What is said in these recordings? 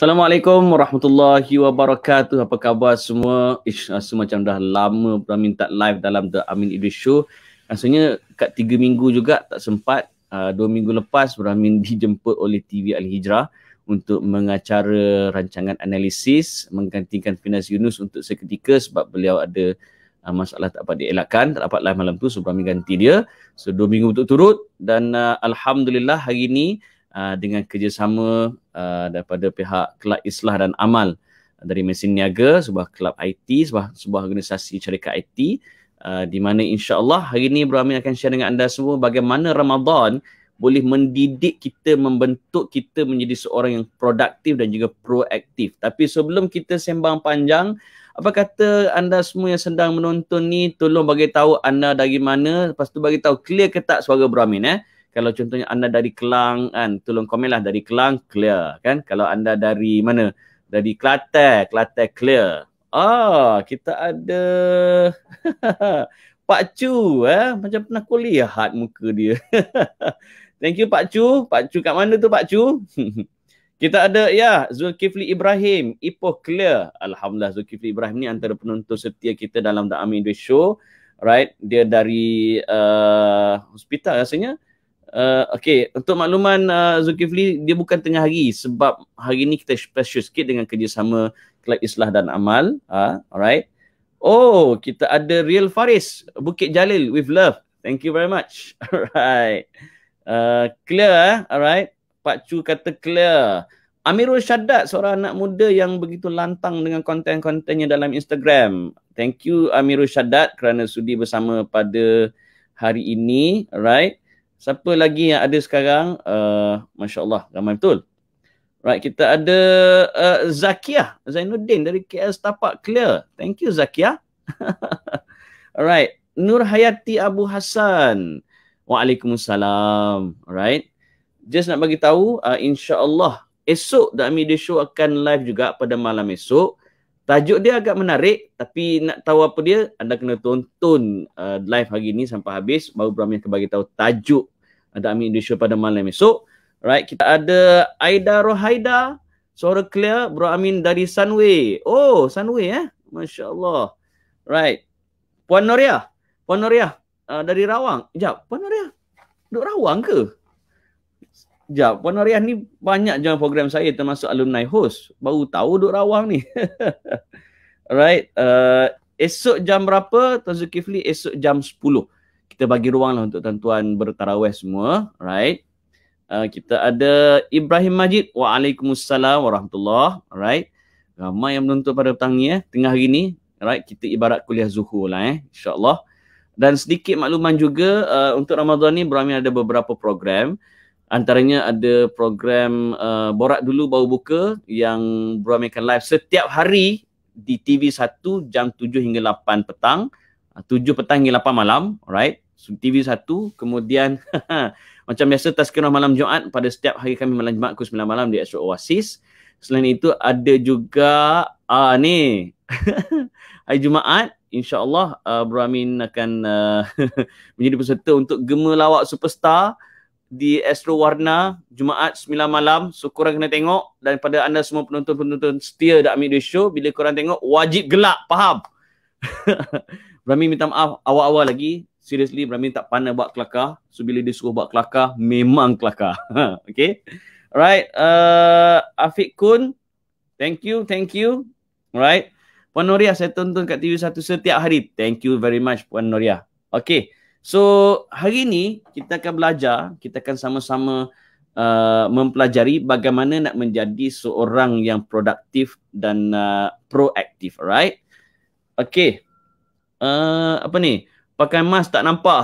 Assalamualaikum warahmatullahi wabarakatuh. Apa khabar semua? Rasa macam dah lama Bramin tak live dalam The Amin Idris Show. Rasanya kat 3 minggu juga tak sempat. 2 minggu lepas Bramin dijemput oleh TV Al-Hijrah untuk mengacara rancangan analisis menggantikan Finas Yunus untuk seketika sebab beliau ada masalah tak dapat dielakkan, tak dapat live malam tu, so Bramin ganti dia. So 2 minggu berturut-turut dan Alhamdulillah hari ni dengan kerjasama daripada pihak Kelab Islah dan Amal dari Mesin Niaga, sebuah kelab IT, sebuah organisasi syarikat IT, di mana insya-Allah hari ini Bramin akan share dengan anda semua bagaimana Ramadan boleh mendidik kita, membentuk kita menjadi seorang yang produktif dan juga proaktif. Tapi sebelum kita sembang panjang, apa kata anda semua yang sedang menonton ni, tolong bagi tahu anda dari mana, lepas tu bagi tahu clear ke tak suara Bramin. Kalau contohnya anda dari Kelang kan, tolong komenlah dari Kelang, clear kan. Kalau anda dari mana? Dari Kelantan, Kelantan clear. Kita ada Pak Chu macam pernah aku lihat muka dia. Thank you Pak Chu. Pak Chu kat mana tu Pak Chu? Kita ada Zulkifli Ibrahim, Ipoh clear. Alhamdulillah, Zulkifli Ibrahim ni antara penonton setia kita dalam The Amin Idris Show. Right, dia dari hospital rasanya. Okay, untuk makluman Zulkifli, dia bukan tengah hari sebab hari ni kita special sikit dengan kerjasama Kelab Islah dan Amal. Alright. Kita ada Real Faris, Bukit Jalil with love. Thank you very much. Alright. Clear Alright. Pak Chu kata clear. Amirul Syadat, seorang anak muda yang begitu lantang dengan konten-kontennya dalam Instagram. Thank you Amirul Syadat kerana sudi bersama pada hari ini. Alright. Siapa lagi yang ada sekarang? Masya Allah, ramai betul. Right, kita ada Zakiah Zainuddin dari KL Setapak clear. Thank you Zakiah. Alright, Nur Hayati Abu Hassan. Waalaikumsalam. Alright. Just nak bagi tahu, insya-Allah esok The Amin Idris Show akan live juga pada malam esok. Tajuk dia agak menarik, tapi nak tahu apa dia, anda kena tonton live hari ni sampai habis, baru Bramin akan bagi tahu tajuk The Amin Idris Show pada malam esok. Right, kita ada Aida Rohaida, suara clear, Bro Amin dari Sunway. Sunway Masya Allah. Right, Puan Noria dari Rawang. Sekejap, Puan Noria duduk Rawang ke? Sekejap, Puan Noria ni banyak je program saya termasuk alumni host. Baru tahu duduk Rawang ni. Alright, esok jam berapa Tuan Zulkifli? Esok jam 10. Kita bagi ruang lah untuk tuan-tuan bertarawih semua. Right. Kita ada Ibrahim Majid. Waalaikumsalam warahmatullahi. Alright. Ramai yang menonton pada petang ni tengah hari ni. Alright. Kita ibarat kuliah zuhur lah InsyaAllah. Dan sedikit makluman juga untuk Ramadan ni Bramin ada beberapa program. Antaranya ada program Borak Dulu Baru Buka yang Bramin akan live setiap hari di TV1 jam 7 hingga 8 petang. 7 petang hingga 8 malam. Alright. So, TV1. Kemudian macam biasa Tazkirah malam Jumaat pada setiap hari kami malam Jumaat pukul 9 malam di Astro Oasis. Selain itu ada juga ni hari Jumaat insya-Allah Bramin akan menjadi peserta untuk Gema Lawak Superstar di Astro Warna Jumaat 9 malam. So korang kena tengok, dan pada anda semua penonton-penonton setia The Amin Idris Show, bila korang tengok wajib gelak, faham? Bramin minta maaf awal-awal lagi. Seriously, Bramin tak pandai buat kelakar. So bila dia suruh buat kelakar, memang kelakar. Okay. Alright, Afiq Kun, thank you. Alright. Puan Noria, saya tonton kat TV1 setiap hari. Thank you very much Puan Noria. Okay. So hari ni kita akan belajar, kita akan sama-sama mempelajari bagaimana nak menjadi seorang yang produktif dan proaktif. Alright. Okay. Apa ni? Pakai mask tak nampak.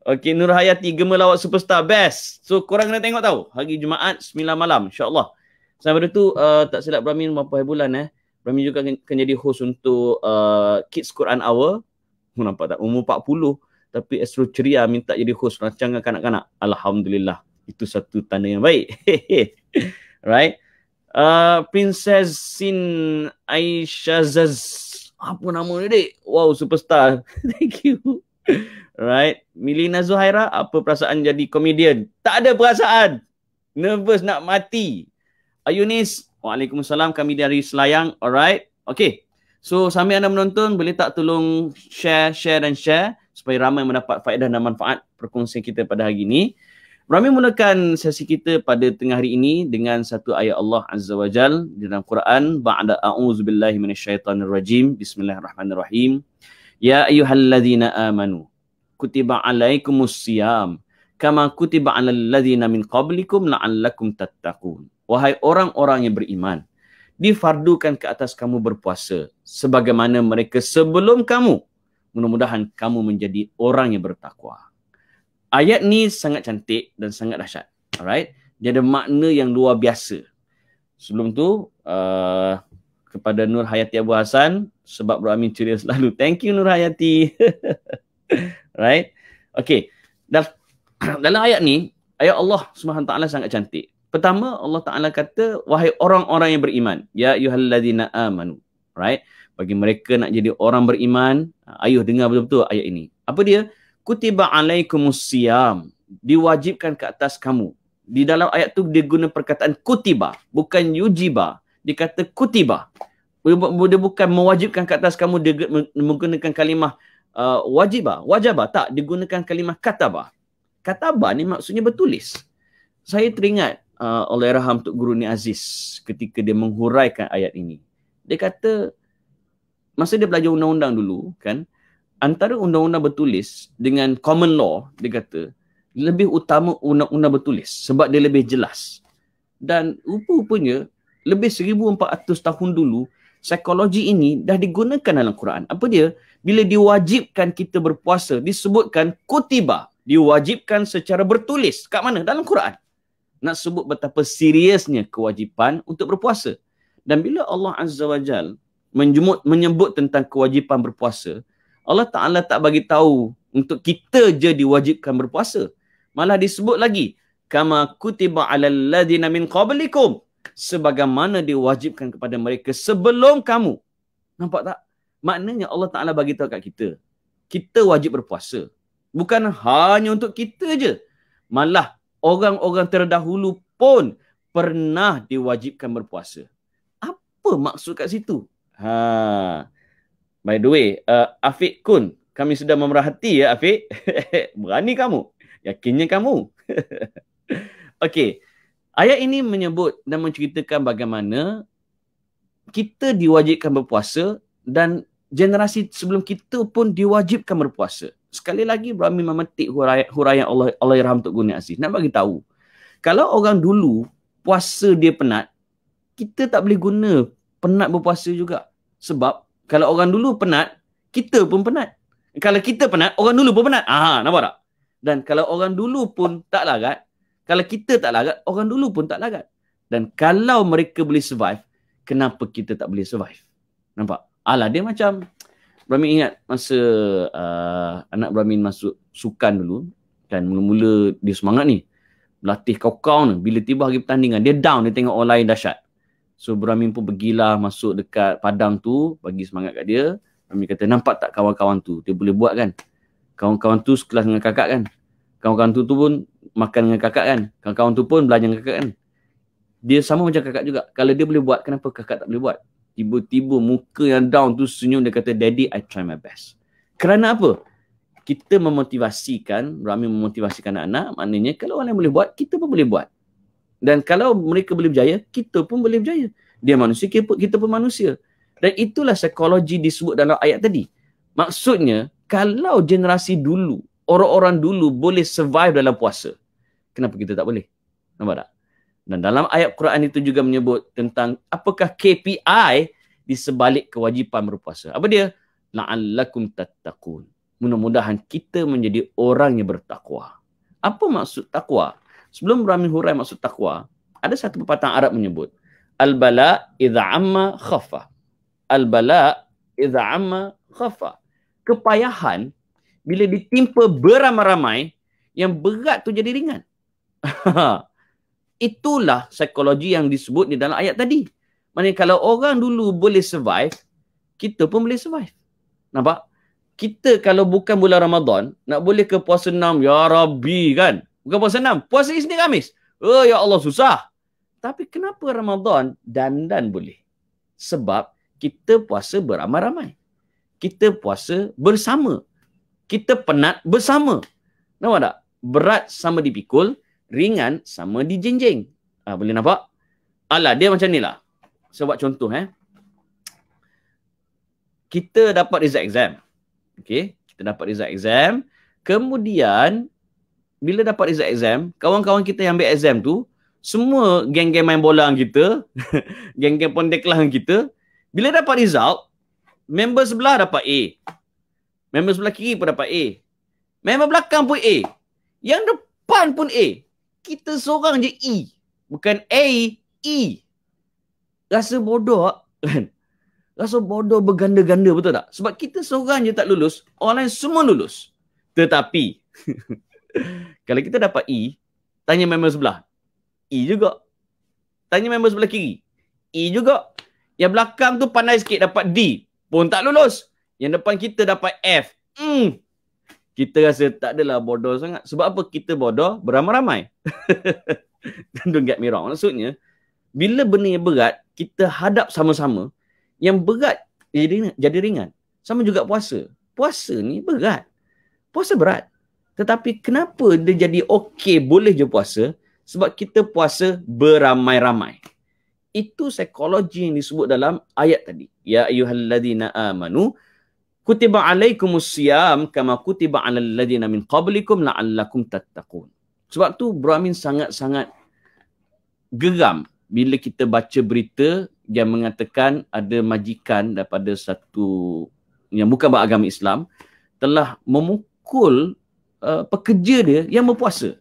Okay, Nur Hayati, Gema Lawak Superstar best. So korang kena tengok tahu. Hari Jumaat 9 malam insya-Allah. Sampai tu tak silap Bramin berapa hari bulan Bramin juga akan jadi host untuk Kids Quran Hour. Nampak tak? Umur 40 tapi Astro ceria minta jadi host rancangan kanak-kanak. Alhamdulillah. Itu satu tanda yang baik. Right? Princess Sin Aisyazaz, apa nama dia dek? Wow, superstar. Thank you. Right. Milina Zuhaira, apa perasaan jadi komedian? Tak ada perasaan. Nervous nak mati. Ayunis, waalaikumsalam, kami dari Selayang. Alright. Okay. So, sambil anda menonton, boleh tak tolong share dan share supaya ramai mendapat faedah dan manfaat perkongsian kita pada hari ini. Kami mulakan sesi kita pada tengah hari ini dengan satu ayat Allah Azza wa Jal di dalam Quran. Ba'da a'udzubillahi minasyaitanirrajim. Bismillahirrahmanirrahim. Ya ayyuhalladzina amanu. Kutiba alaikumus siyam. Kama kutiba alal ladzina min qablikum la'allakum tattaqun. Wahai orang-orang yang beriman, difardukan ke atas kamu berpuasa sebagaimana mereka sebelum kamu. Mudah-mudahan kamu menjadi orang yang bertakwa. Ayat ni sangat cantik dan sangat dahsyat. Alright? Dia ada makna yang luar biasa. Sebelum tu, kepada Nur Hayati Abu Hassan, sebab Bro Amin ceria selalu. Thank you Nur Hayati. Right? Okay. Dalam ayat ni, ayat Allah SWT sangat cantik. Pertama, Allah Ta'ala kata, wahai orang-orang yang beriman. Ya ayyuhalladzina amanu. Right? Bagi mereka nak jadi orang beriman, ayuh dengar betul-betul ayat ini. Apa dia? Kutiba alaikumus siyam. Diwajibkan ke atas kamu. Di dalam ayat tu dia guna perkataan kutiba. Bukan yujiba. Dia kata kutiba. Dia bukan mewajibkan ke atas kamu. Dia menggunakan kalimah wajibah. Wajabah. Tak. Dia gunakan kalimah katabah. Katabah ni maksudnya bertulis. Saya teringat Allahyarham Tok Guru Ni Aziz ketika dia menghuraikan ayat ini. Dia kata, masa dia belajar undang-undang dulu, kan, antara undang-undang bertulis dengan common law, dia kata, lebih utama undang-undang bertulis sebab dia lebih jelas. Dan rupa-rupanya, lebih 1400 tahun dulu, psikologi ini dah digunakan dalam Quran. Apa dia? Bila diwajibkan kita berpuasa, disebutkan kutiba, diwajibkan secara bertulis. Kat mana? Dalam Quran. Nak sebut betapa seriusnya kewajipan untuk berpuasa. Dan bila Allah Azza wa Jal menyebut tentang kewajipan berpuasa, Allah Ta'ala tak bagi tahu untuk kita je diwajibkan berpuasa. Malah disebut lagi, kama kutiba alal ladzina min qablikum, sebagaimana diwajibkan kepada mereka sebelum kamu. Nampak tak? Maknanya Allah Ta'ala bagi tahu kat kita, kita wajib berpuasa. Bukan hanya untuk kita je. Malah orang-orang terdahulu pun pernah diwajibkan berpuasa. Apa maksud kat situ? By the way, Afiq Kun, kami sudah memerhati ya Afiq. Berani kamu. Yakinnya kamu. Okey. Ayat ini menyebut dan menceritakan bagaimana kita diwajibkan berpuasa dan generasi sebelum kita pun diwajibkan berpuasa. Sekali lagi Brahmi memetik huraian Allahyarham Tok Guru Ni Aziz. Nak bagi tahu, kalau orang dulu puasa dia penat, kita tak boleh guna penat berpuasa juga. Sebab kalau orang dulu penat, kita pun penat. Kalau kita penat, orang dulu pun penat. Nampak tak? Dan kalau orang dulu pun tak larat, kalau kita tak larat, orang dulu pun tak larat. Dan kalau mereka boleh survive, kenapa kita tak boleh survive? Nampak? Dia macam, Brahmin ingat masa anak Brahmin masuk sukan dulu, kan, mula-mula dia semangat ni, berlatih kau-kau ni, bila tiba hari pertandingan, dia down, dia tengok orang lain dahsyat. So Brahmin pun pergilah masuk dekat padang tu, bagi semangat kat dia. Brahmin kata, nampak tak kawan-kawan tu, dia boleh buat kan? Kawan-kawan tu sekelas dengan kakak kan? Kawan-kawan tu pun makan dengan kakak kan? Kawan-kawan tu pun belajar dengan kakak kan? Dia sama macam kakak juga. Kalau dia boleh buat, kenapa kakak tak boleh buat? Tiba-tiba muka yang down tu senyum, dia kata, Daddy, I try my best. Kerana apa? Kita memotivasikan, Brahmin memotivasikan anak-anak, maknanya kalau orang lain boleh buat, kita pun boleh buat. Dan kalau mereka boleh berjaya, kita pun boleh berjaya. Dia manusia, kita pun manusia. Dan itulah psikologi disebut dalam ayat tadi. Maksudnya, kalau generasi dulu, orang-orang dulu boleh survive dalam puasa, kenapa kita tak boleh? Nampak tak? Dan dalam ayat Quran itu juga menyebut tentang apakah KPI di sebalik kewajipan berpuasa. Apa dia? La'allakum tattaqun. Mudah-mudahan kita menjadi orang yang bertakwa. Apa maksud takwa? Sebelum Brahmin hurai maksud takwa, ada satu pepatah Arab menyebut, Al-bala idza amma khafa. Al-bala idza amma khafa. Kepayahan bila ditimpa beramai-ramai, yang berat tu jadi ringan. Itulah psikologi yang disebut di dalam ayat tadi. Maksudnya kalau orang dulu boleh survive, kita pun boleh survive. Nampak? Kita kalau bukan bulan Ramadan, nak boleh ke puasa 6, ya Rabbi kan? Bukan puasa 6, puasa Isnin Khamis. Oh ya Allah susah. Tapi kenapa Ramadan dandan boleh? Sebab kita puasa beramai-ramai. Kita puasa bersama. Kita penat bersama. Nampak tak? Berat sama dipikul, ringan sama dijinjing. Boleh nampak? Alah, dia macam ni lah. Saya buat contoh. Kita dapat result exam. Okay? Kita dapat result exam. Kemudian, bila dapat result exam, kawan-kawan kita yang ambil exam tu, semua geng-geng main bola kita, geng-geng pondeklah kita, bila dapat result, member sebelah dapat A. Member sebelah kiri pun dapat A. Member belakang pun A. Yang depan pun A. Kita seorang je E. Bukan A, E. Rasa bodoh kan? Rasa bodoh berganda-ganda, betul tak? Sebab kita seorang je tak lulus, orang lain semua lulus. Tetapi, kalau kita dapat E, tanya member sebelah, E juga. Tanya member sebelah kiri, E juga. Yang belakang tu pandai sikit dapat D, pun tak lulus. Yang depan kita dapat F. Kita rasa tak adalah bodoh sangat. Sebab apa kita bodoh? Beramai-ramai. Don't get me wrong. Maksudnya, bila benda yang berat, kita hadap sama-sama, yang berat jadi ringan. Sama juga puasa. Puasa ni berat. Puasa berat. Tetapi kenapa dia jadi okey boleh je puasa? Sebab kita puasa beramai-ramai. Itu psikologi yang disebut dalam ayat tadi. Ya ayyuhalladzina amanu kutiba alaikumusiyam kama kutiba alal ladzina min qablikum la'allakum tattaqun. Sebab tu Bro Amin sangat-sangat geram bila kita baca berita yang mengatakan ada majikan daripada satu yang bukan beragama Islam telah memukul pekerja dia yang berpuasa.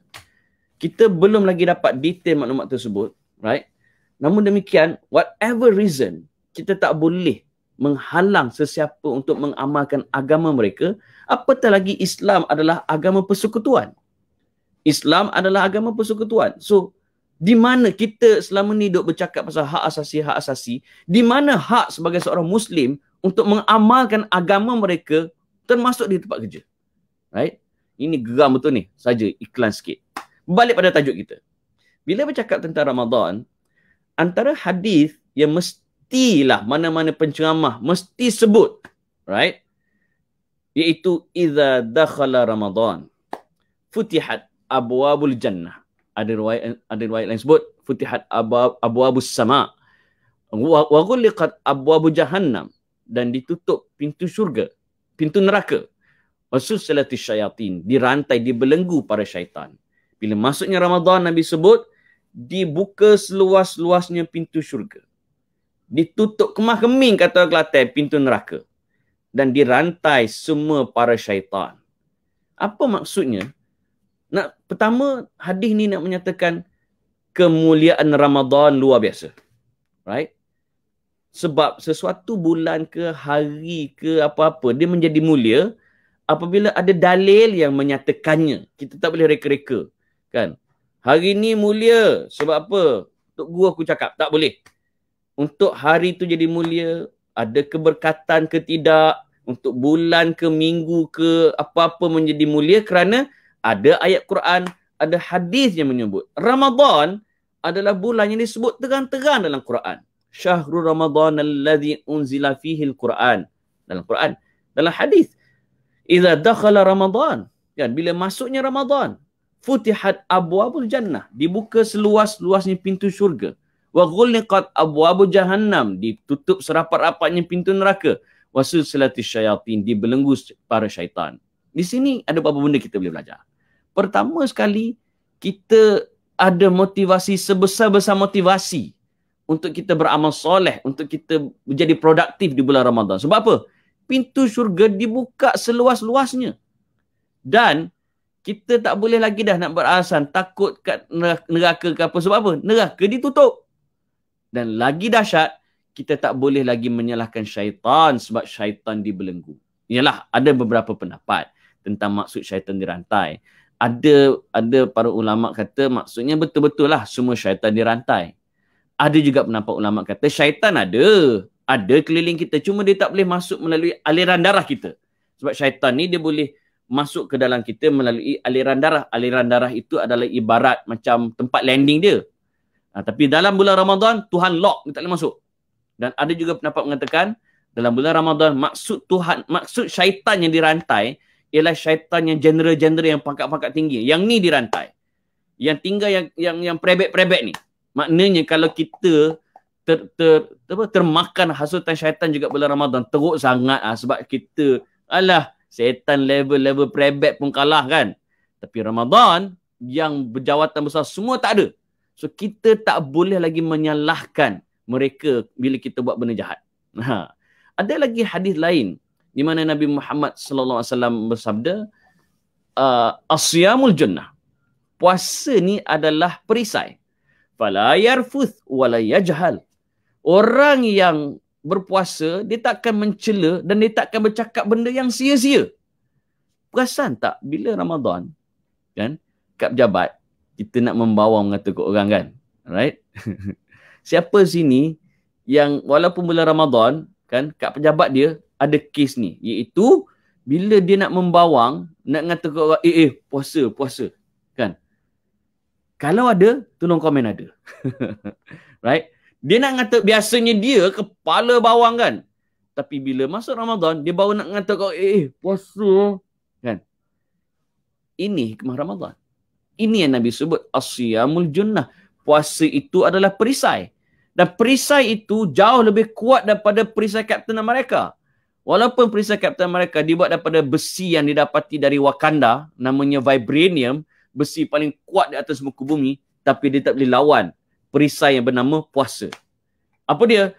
Kita belum lagi dapat detail maklumat tersebut, right? Namun demikian, whatever reason, kita tak boleh menghalang sesiapa untuk mengamalkan agama mereka, apatah lagi Islam adalah agama persekutuan. Islam adalah agama persekutuan. So, di mana kita selama ni duk bercakap pasal hak asasi, di mana hak sebagai seorang Muslim untuk mengamalkan agama mereka termasuk di tempat kerja. Right? Ini geram betul ni. Saja iklan sikit. Balik pada tajuk kita. Bila bercakap tentang Ramadan, antara hadis yang mestilah mana-mana penceramah mesti sebut, right? Iaitu idza dakhala Ramadan futihat abwabul jannah. Ada riwayat lain sebut futihat abwabus sama wa ghuliqat abwabu jahannam, dan ditutup pintu syurga, pintu neraka. Wasulsilatis syayatin, dirantai, dibelenggu para syaitan. Bila masuknya Ramadan, Nabi sebut dibuka seluas-luasnya pintu syurga. Ditutup kemah-keming, kata Kelantan, pintu neraka. Dan dirantai semua para syaitan. Apa maksudnya? Pertama, hadis ni nak menyatakan kemuliaan Ramadan luar biasa. Right? Sebab sesuatu bulan ke hari ke apa-apa, dia menjadi mulia apabila ada dalil yang menyatakannya. Kita tak boleh reka-reka. Kan? Hari ni mulia. Sebab apa? Untuk guru aku cakap. Tak boleh. Untuk hari tu jadi mulia, ada keberkatan ke tidak, untuk bulan ke minggu ke apa-apa menjadi mulia kerana ada ayat Quran, ada hadis yang menyebut. Ramadan adalah bulan yang disebut terang-terang dalam Quran. Syahrul Ramadan alladhi unzila fihi al-Quran. Dalam Quran. Dalam hadis. Idza dakhala Ramadan. Kan? Bila masuknya Ramadan. Futihat abwabul jannah. Dibuka seluas-luasnya pintu syurga. Wa ghuliqat abwabu jahannam. Ditutup serapat-rapatnya pintu neraka. Wa sulsilatis syayatin. Dibelenggu para syaitan. Di sini ada beberapa benda kita boleh belajar. Pertama sekali, kita ada motivasi sebesar-besar motivasi untuk kita beramal soleh, untuk kita menjadi produktif di bulan Ramadan. Sebab apa? Pintu syurga dibuka seluas-luasnya. Dan kita tak boleh lagi dah nak beralasan takut kat neraka ke apa. Sebab apa? Neraka ditutup. Dan lagi dahsyat, kita tak boleh lagi menyalahkan syaitan sebab syaitan dibelenggu. Yalah, ada beberapa pendapat tentang maksud syaitan dirantai. Ada para ulama kata maksudnya betul-betul lah semua syaitan dirantai. Ada juga pendapat ulama kata syaitan ada keliling kita, cuma dia tak boleh masuk melalui aliran darah kita. Sebab syaitan ni dia boleh masuk ke dalam kita melalui aliran darah. Aliran darah itu adalah ibarat macam tempat landing dia. Tapi dalam bulan Ramadan, Tuhan lock, dia tak boleh masuk. Dan ada juga pendapat mengatakan, dalam bulan Ramadan, maksud syaitan yang dirantai, ialah syaitan yang general-general yang pangkat-pangkat tinggi. Yang ni dirantai. Yang tinggal yang perebet-perebet ni. Maknanya kalau kita termakan hasutan syaitan juga bulan Ramadan, teruk sangat sebab kita, setan level perebet pun kalah kan. Tapi Ramadan yang berjawatan besar semua tak ada. So kita tak boleh lagi menyalahkan mereka bila kita buat benda jahat. Ada lagi hadis lain di mana Nabi Muhammad sallallahu alaihi wasallam bersabda, asyamul jannah. Puasa ni adalah perisai. Fala yarfuth wala yajhal. Orang yang berpuasa, dia takkan mencela dan dia takkan bercakap benda yang sia-sia. Perasan tak bila Ramadan, kan, kat pejabat, kita nak membawa mengata ke orang kan? Right? Siapa sini yang walaupun bulan Ramadan, kan, kat pejabat dia ada kes ni, iaitu bila dia nak membawang, nak ngata ke orang, puasa, kan? Kalau ada, tolong komen ada. Right? Dia nak ngata, biasanya dia kepala bawang kan. Tapi bila masuk Ramadan, dia baru nak ngata kau, puasa. Kan? Ini hikmah Ramadan. Ini yang Nabi sebut, asyamul junnah. Puasa itu adalah perisai. Dan perisai itu jauh lebih kuat daripada perisai Kapten Amerika. Walaupun perisai Kapten Amerika dibuat daripada besi yang didapati dari Wakanda, namanya vibranium, besi paling kuat di atas muka bumi, tapi dia tak boleh lawan perisai yang bernama puasa. Apa dia?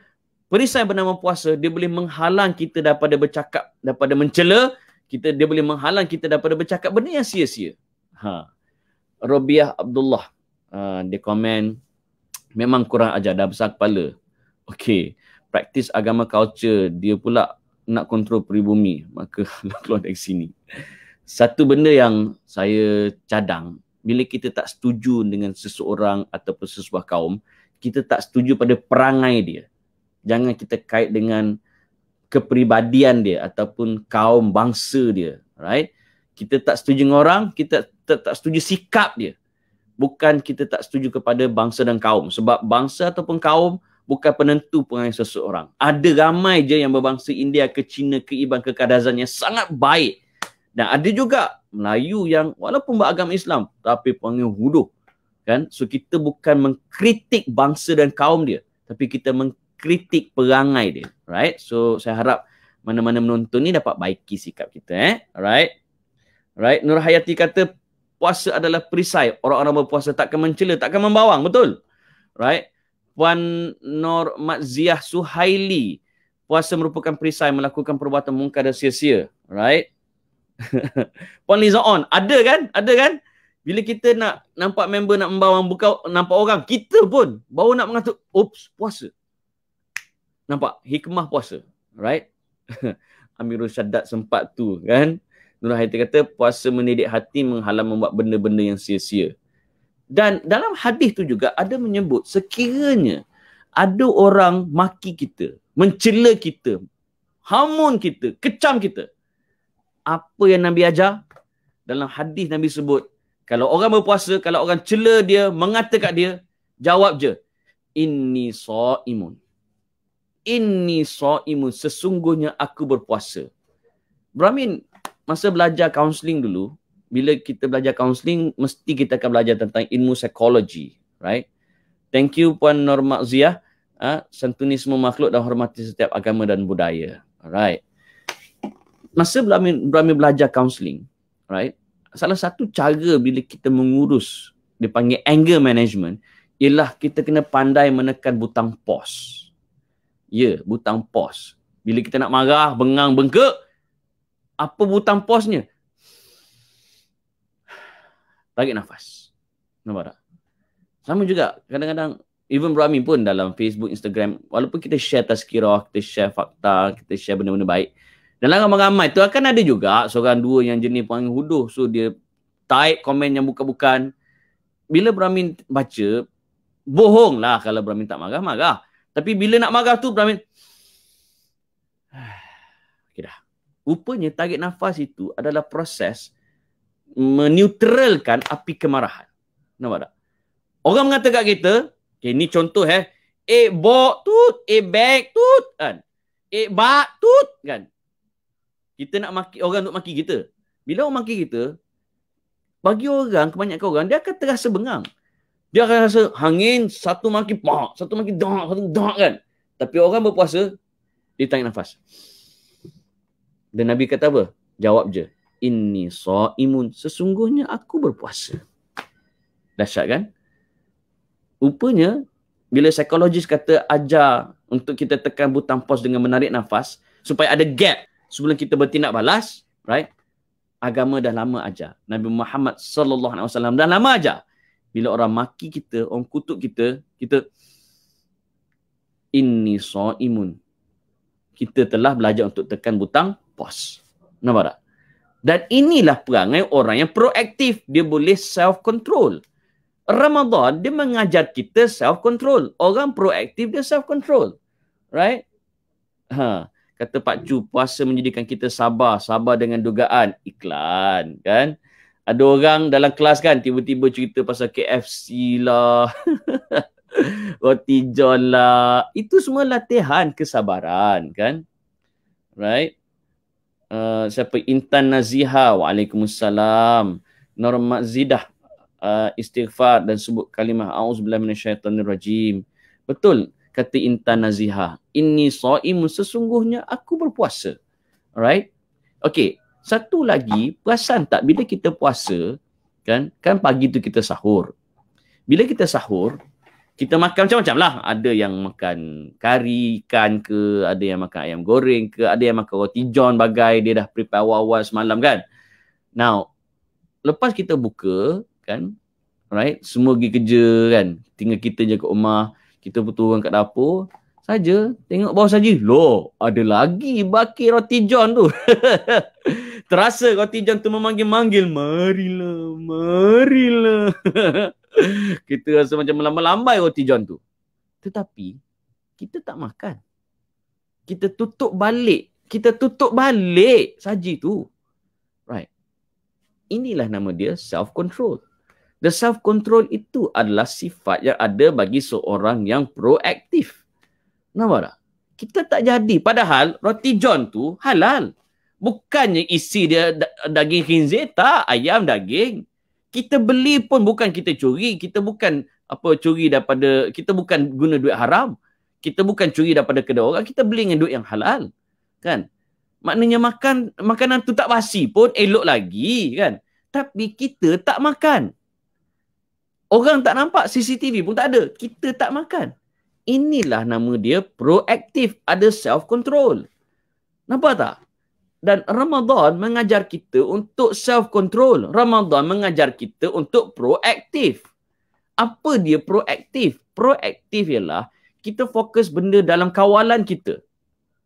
Perisai yang bernama puasa, dia boleh menghalang kita daripada bercakap, daripada mencela, dia boleh menghalang kita daripada bercakap benda yang sia-sia. Robiah Abdullah, dia komen, memang kurang ajar, dah besar kepala. Okey, praktis agama culture, dia pula nak kontrol peribumi, maka keluar dari sini. Satu benda yang saya cadang, bila kita tak setuju dengan seseorang ataupun sesebuah kaum, kita tak setuju pada perangai dia. Jangan kita kait dengan kepribadian dia ataupun kaum bangsa dia. Right? Kita tak setuju dengan orang, kita tak setuju sikap dia. Bukan kita tak setuju kepada bangsa dan kaum. Sebab bangsa ataupun kaum bukan penentu perangai seseorang. Ada ramai je yang berbangsa India ke China ke Iban ke Kadazan yang sangat baik. Dan ada juga Melayu yang walaupun beragama Islam tapi panggil huduh. Kan? So kita bukan mengkritik bangsa dan kaum dia, tapi kita mengkritik perangai dia. Right? So saya harap mana-mana menonton ni dapat baiki sikap kita. Alright? Right? Nur Hayati kata puasa adalah perisai. Orang-orang berpuasa takkan mencela, takkan membawang. Betul? Right? Puan Nur Makziah Suhaili, puasa merupakan perisai melakukan perbuatan mungkar dan sia-sia. Right? Puan Liza On, ada kan? Bila kita nak nampak member nak membawang buka, nampak orang, kita pun baru nak mengatakan, oops, puasa. Nampak? Hikmah puasa. Right? Amirul Syaddad sempat tu kan. Nur Hayati kata, puasa mendidik hati menghalang membuat benda-benda yang sia-sia. Dan dalam hadis tu juga ada menyebut, sekiranya ada orang maki kita, mencela kita, hamun kita, kecam kita, apa yang Nabi ajar? Dalam hadis Nabi sebut, kalau orang berpuasa, kalau orang cela dia, mengata kat dia, jawab je, inni shaimun. Inni shaimun, sesungguhnya aku berpuasa. Bramin, masa belajar kaunseling dulu, bila kita belajar kaunseling, mesti kita akan belajar tentang ilmu psikologi. Right? Thank you Puan Nur Makziah. Santuni semua makhluk dan hormati setiap agama dan budaya. Alright. Masa Bramin belajar kaunseling, right? Salah satu cara bila kita mengurus, dipanggil anger management, ialah kita kena pandai menekan butang pause. Ya, butang pause. Bila kita nak marah, bengang, bengkak, apa butang pause-nya? Tarik nafas. Nampak tak? Sama juga, kadang-kadang, even Bramin pun dalam Facebook, Instagram, walaupun kita share tazkirah, kita share fakta, kita share benda-benda baik, dalam ramai-ramai tu akan ada juga seorang dua yang jenis panggil huduh. So dia type komen yang bukan-bukan. Bila Bramin baca, bohong lah kalau Bramin tak marah, marah. Tapi bila nak marah tu Bramin, okay dah. Rupanya tarik nafas itu adalah proses meneutralkan api kemarahan. Nampak tak? Orang mengata kat kita, okay, ni contoh bok tut, bag tut, kan? Bak tut, kan? Kita nak maki, orang untuk maki kita. Bila orang maki kita, bagi orang, kebanyakan orang, dia akan terasa bengang. Dia akan rasa angin, satu maki pak, satu maki dak, satu dak, kan? Tapi orang berpuasa, dia tarik nafas. Dan Nabi kata apa? Jawab je. Inni sha'imun. Sesungguhnya aku berpuasa. Dahsyat kan? Rupanya, bila psikologis kata ajar untuk kita tekan butang pause dengan menarik nafas, supaya ada gap sebelum kita bertindak balas, right? Agama dah lama ajar. Nabi Muhammad SAW dah lama ajar. Bila orang maki kita, orang kutuk kita, kita inni sha'imun. Kita telah belajar untuk tekan butang pause. Nampak tak? Dan inilah perangai orang yang proaktif. Dia boleh self-control. Ramadan, dia mengajar kita self-control. Orang proaktif, dia self-control. Right? Kata Pak Cu, puasa menjadikan kita sabar. Sabar dengan dugaan. Iklan, kan? Ada orang dalam kelas kan, tiba-tiba cerita pasal KFC lah. Roti john lah. Itu semua latihan kesabaran, kan? Right? Siapa? Intan Naziha. Waalaikumsalam. Norma Zidah. Istighfar dan sebut kalimah a'udzubillahi minasyaitonirrajim. Betul kata Intan Naziha. Inni sha'imun, sesungguhnya aku berpuasa. Alright? Okey, satu lagi, perasan tak bila kita puasa, kan pagi tu kita sahur. Bila kita sahur, kita makan macam-macam lah. Ada yang makan kari ikan ke, ada yang makan ayam goreng ke, ada yang makan roti john bagai dia dah prepare awal-awal semalam, kan. Now, lepas kita buka, kan, right, semua pergi kerja, kan, tinggal kita je kat rumah, kita turun kat dapur saja, tengok bawah saja, loh, ada lagi baki roti john tu. Terasa roti john tu memanggil-manggil, marilah, marilah. Kita rasa macam melambai-lambai roti john tu. Tetapi kita tak makan, kita tutup balik saji tu, right. Inilah nama dia self-control. The self-control itu adalah sifat yang ada bagi seorang yang proaktif. Nampak tak? Kita tak jadi. Padahal roti john tu halal. Bukannya isi dia daging khinzir, tak. Ayam, daging. Kita beli pun bukan kita curi. Kita bukan curi daripada, kita bukan guna duit haram. Kita bukan curi daripada kedai orang. Kita beli dengan duit yang halal. Kan? Maknanya makanan tu tak basi pun elok lagi, kan? Tapi kita tak makan. Orang tak nampak, CCTV pun tak ada. Kita tak makan. Inilah nama dia proaktif, ada self-control. Nampak tak? Dan Ramadan mengajar kita untuk self-control. Ramadan mengajar kita untuk proaktif. Apa dia proaktif? Proaktif ialah kita fokus benda dalam kawalan kita.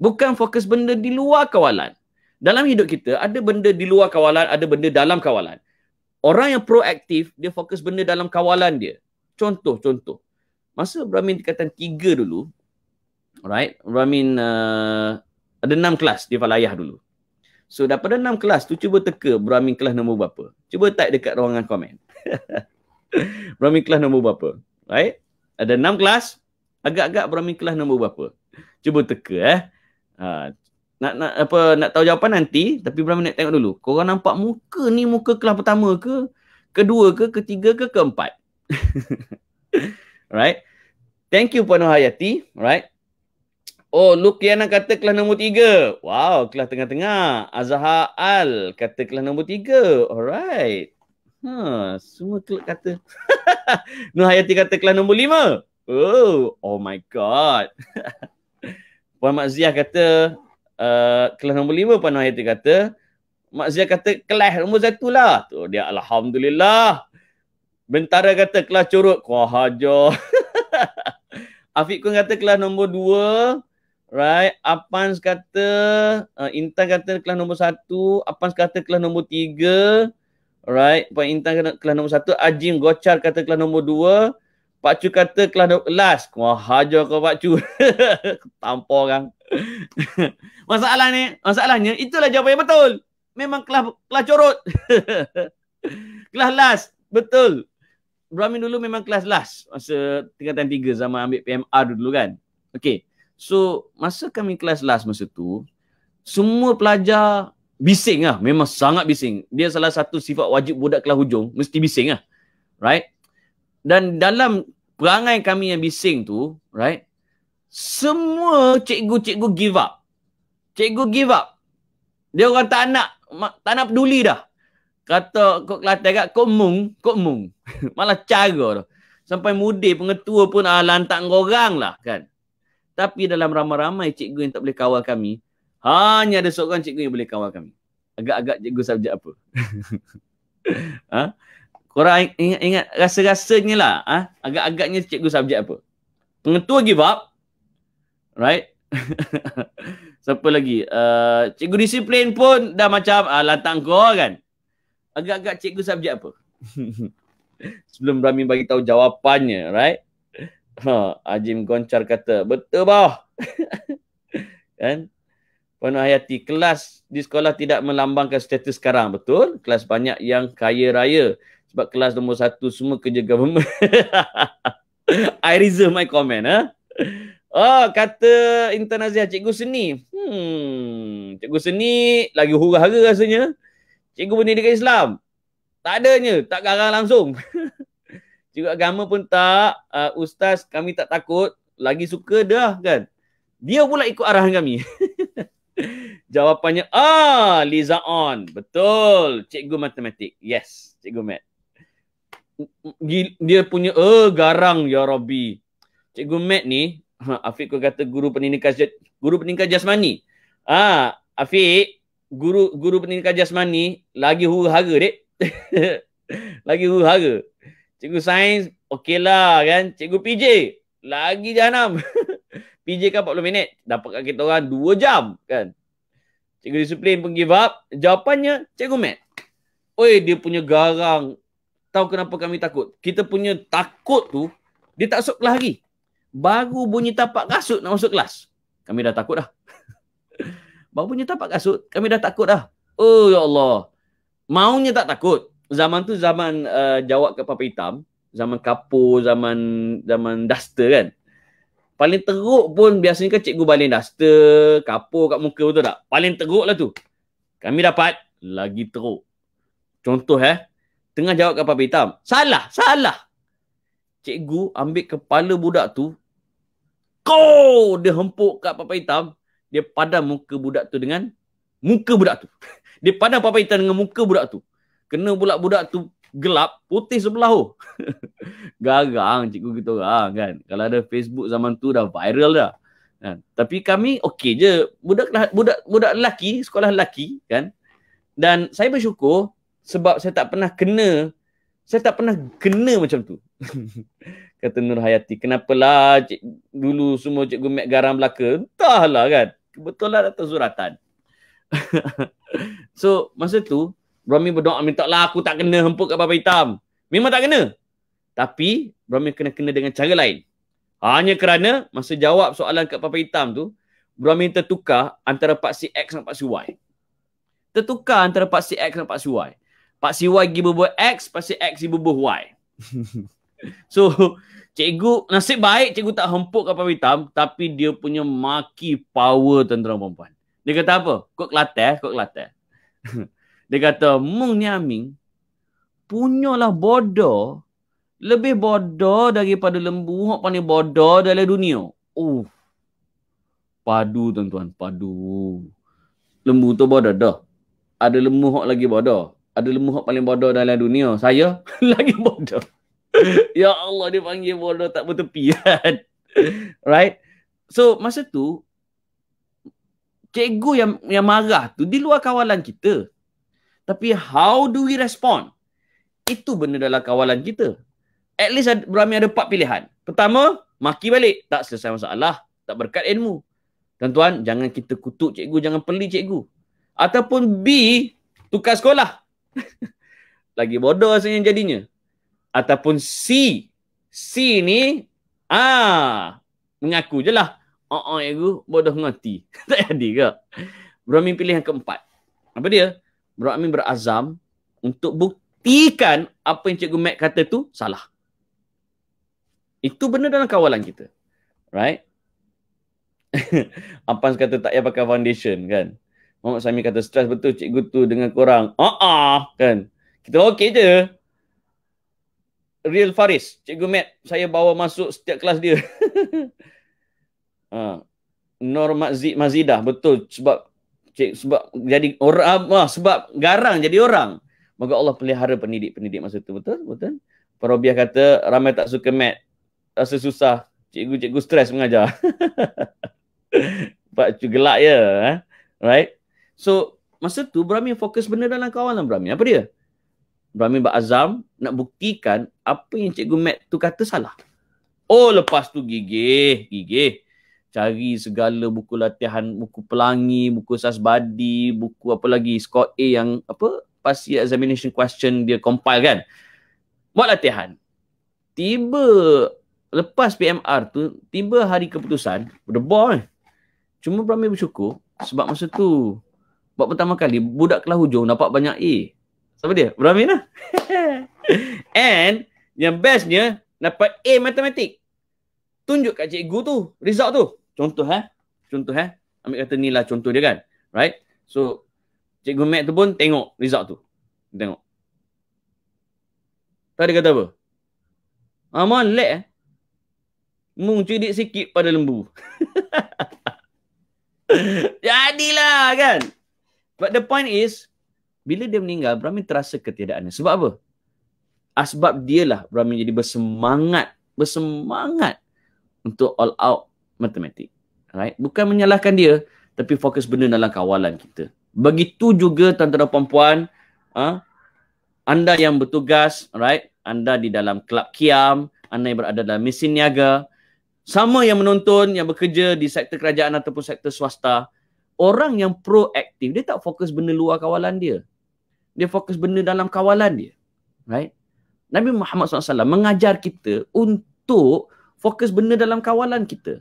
Bukan fokus benda di luar kawalan. Dalam hidup kita, ada benda di luar kawalan, ada benda dalam kawalan. Orang yang proaktif, dia fokus benda dalam kawalan dia. Contoh. Masa Brahmin tingkatan 3 dulu, right? Brahmin ada 6 kelas di Falayah dulu. So, daripada 6 kelas tu, cuba teka Brahmin kelas nombor berapa. Cuba type dekat ruangan komen. Brahmin kelas nombor berapa. Right? Ada 6 kelas, agak-agak Brahmin kelas nombor berapa. Cuba teka, Nak tahu jawapan nanti, tapi Brahmin nak tengok dulu. Korang nampak muka ni muka kelas pertama ke? Kedua ke? Ketiga ke? Keempat? Right? Thank you Puan Hayati. Right? Oh, Lukiana kata kelas nombor 3. Wow, kelas tengah-tengah. Azhar Al kata kelas nombor 3. Alright. Semua kata. Nur Hayati kata kelas nombor 5. Oh my God. Puan Mak Ziah kata kelas nombor 5. Puan Hayati kata, Mak Ziah kata kelas nombor 1 lah. Tu dia, Alhamdulillah. Bentara kata kelas curut. Kuah hajar. Afiq Kun kata kelas nombor 2. Right. Apans kata, Intan kata kelas nombor 1. Apans kata kelas nombor 3. Right. Puan Intan kata kelas nombor 1. Ajim Gochar kata kelas nombor 2. Pak Cu kata kelas last. Wah, hajar kau Pak Cu. Tampar orang. Masalahnya itulah jawapan yang betul. Memang kelas corot. Kelas last. Betul. Brahmin dulu memang kelas last. Masa tingkatan 3 zaman ambil PMR dulu kan. Okay. So, masa kami kelas last masa tu, semua pelajar bising lah. Memang sangat bising. Dia salah satu sifat wajib budak kelas hujung. Mesti bising lah. Right? Dan dalam perangai kami yang bising tu, right? Semua cikgu-cikgu give up. Cikgu give up. Dia orang tak nak peduli dah. Kata kok Kelantan kat, kok mung. Malah cara tu. Sampai mudir pengetua pun lantak ngorang lah kan. Tapi dalam ramai-ramai cikgu yang tak boleh kawal kami, hanya ada seorang cikgu yang boleh kawal kami. Agak-agak cikgu subjek apa? Ha? Korang ingat rasa-rasanya lah. Agak-agaknya cikgu subjek apa? Pengetua give up. Right? Siapa lagi? Cikgu disiplin pun dah macam lantak kau kan? Agak-agak cikgu subjek apa? Sebelum Brahmin bagi tahu jawapannya, right? Ajim Goncar kata, betul bah. Kan? Puan Hayati, kelas di sekolah tidak melambangkan status sekarang. Betul? Kelas banyak yang kaya raya. Sebab kelas nombor 1 semua kerja government. I reserve my comment. Oh, kata Intan Aziah, cikgu seni. Cikgu seni lagi hura-hara rasanya. Cikgu pendidikan Islam. Tak adanya. Tak garang langsung. Cikgu agama pun tak. Ustaz, kami tak takut. Lagi suka dah kan. Dia pula ikut arahan kami. Jawapannya, Liza on. Betul. Cikgu matematik. Yes, cikgu mat. Dia punya, garang ya Rabbi. Cikgu mat ni, Afiq kau kata guru pendidikan jasmani. Afiq, guru pendidikan jasmani lagi huru-hara dek. Lagi huru-hara. Cikgu sains, okey lah kan. Cikgu PJ, lagi jahanam. PJ kan 40 minit. Dapat kat kita orang 2 jam kan. Cikgu disiplin pun give up. Jawapannya, cikgu mat. Oi, dia punya garang. Tahu kenapa kami takut? Kita punya takut tu, dia tak masuk kelas lagi. Baru bunyi tapak kasut nak masuk kelas. Kami dah takut dah. Baru bunyi tapak kasut, kami dah takut dah. Oh ya Allah. Maunya tak takut. Zaman tu zaman jawab kat papan hitam. Zaman kapur, zaman duster kan. Paling teruk pun biasanya kan cikgu baling duster, kapur kat muka, betul tak? Paling teruk lah tu. Kami dapat lagi teruk. Contoh tengah jawab kat papan hitam. Salah. Cikgu ambil kepala budak tu. Dia hempuk kat papan hitam. Dia padam muka budak tu dengan muka budak tu. Dia padam papan hitam dengan muka budak tu. Kena pula budak tu gelap, putih sebelah. Garang cikgu kita orang kan. Kalau ada Facebook zaman tu dah viral dah. Kan? Tapi kami okey je. Budak lelaki, sekolah lelaki kan. Dan saya bersyukur sebab saya tak pernah kena macam tu. Kata Nur Hayati, kenapalah dulu semua cikgu mat garam belaka? Entahlah kan. Kebetulan datang suratan. So, masa tu, Brahmi berdoa, minta lah aku tak kena hempuk kat papan hitam. Memang tak kena. Tapi, Brahmi kena dengan cara lain. Hanya kerana, masa jawab soalan kat papan hitam tu, Brahmi tertukar antara Pak Si X dan Pak Si Y. Tertukar antara Pak Si X dan Pak Si Y. Pak Si Y pergi berbuat X, Pak Si X pergi berbuat Y. So, cikgu, nasib baik cikgu tak hempuk kat papan hitam, tapi dia punya maki power tuan-tuan perempuan. Dia kata apa? Kok Kelantan. Dia kata, mung ni Aming, punyalah bodoh, lebih bodoh daripada lembu, hok paling bodoh dalam dunia. Padu tuan-tuan, padu. Lembu tu bodoh dah. Ada lembu hok lagi bodoh. Ada lembu hok paling bodoh dalam dunia. Saya lagi bodoh. Ya Allah, dia panggil bodoh tak bertepi kan. Right? So, masa tu, cikgu yang marah tu di luar kawalan kita. Tapi how do we respond? Itu benda dalam kawalan kita. At least Brahmi ada 4 pilihan. Pertama, maki balik. Tak selesai masalah. Tak berkat ilmu. Tuan-tuan, jangan kita kutuk cikgu. Jangan peli cikgu. Ataupun B, tukar sekolah. Lagi bodoh rasanya jadinya. Ataupun C, C ni, mengaku je lah. Ego bodoh ngerti. Tak jadi ke? Bro Amin pilih yang keempat. Apa dia? Bro Amin berazam untuk buktikan apa yang Cikgu Mac kata tu salah. Itu benar dalam kawalan kita. Right? Ampans kata tak payah pakai foundation kan. Muhammad Sami kata stres betul cikgu tu dengan korang. Kan. Kita okey je. Real Faris, Cikgu Matt, saya bawa masuk setiap kelas dia. Nur Mazidah, betul. Sebab jadi orang, sebab garang jadi orang. Moga Allah pelihara pendidik-pendidik masa tu. Betul? Betul? Parobiah kata, ramai tak suka Matt. Rasa susah. Cikgu-cikgu stres mengajar. Pak Cu gelak je. Right? So, masa tu, Brahmi fokus benar dalam kawalan Brahmi. Apa dia? Brahmi berazam nak buktikan apa yang Cikgu Matt tu kata salah. Oh, lepas tu gigih. Cari segala buku latihan, buku pelangi, buku sasbadi, buku apa lagi, Scott A yang apa, past year examination question dia compile kan. Buat latihan. Tiba lepas PMR tu, tiba hari keputusan, berdebar. Cuma Brahmi bersyukur sebab masa tu, buat pertama kali, budak kelas hujung dapat banyak A. Siapa dia? Brahmi lah. And yang bestnya, dapat A matematik. Tunjuk kat cikgu tu, result tu. Contoh ambil kata ni lah contoh dia kan. Right? So, Cikgu Mac tu pun tengok result tu. Tengok. Tadi kata apa? Molek Mung cerdik sikit pada lembu. Jadilah kan. But the point is, bila dia meninggal, Brahmi terasa ketiadaannya. Sebab apa? Sebab dialah Brahmi jadi bersemangat untuk all out matematik. Right? Bukan menyalahkan dia, tapi fokus benar dalam kawalan kita. Begitu juga tuan-tuan dan puan-puan, anda yang bertugas, right? Anda di dalam kelab Kiam, anda yang berada dalam mesin niaga, sama yang menonton, yang bekerja di sektor kerajaan ataupun sektor swasta, orang yang proaktif, dia tak fokus benda luar kawalan dia. Dia fokus benda dalam kawalan dia. Right? Nabi Muhammad SAW mengajar kita untuk fokus benda dalam kawalan kita.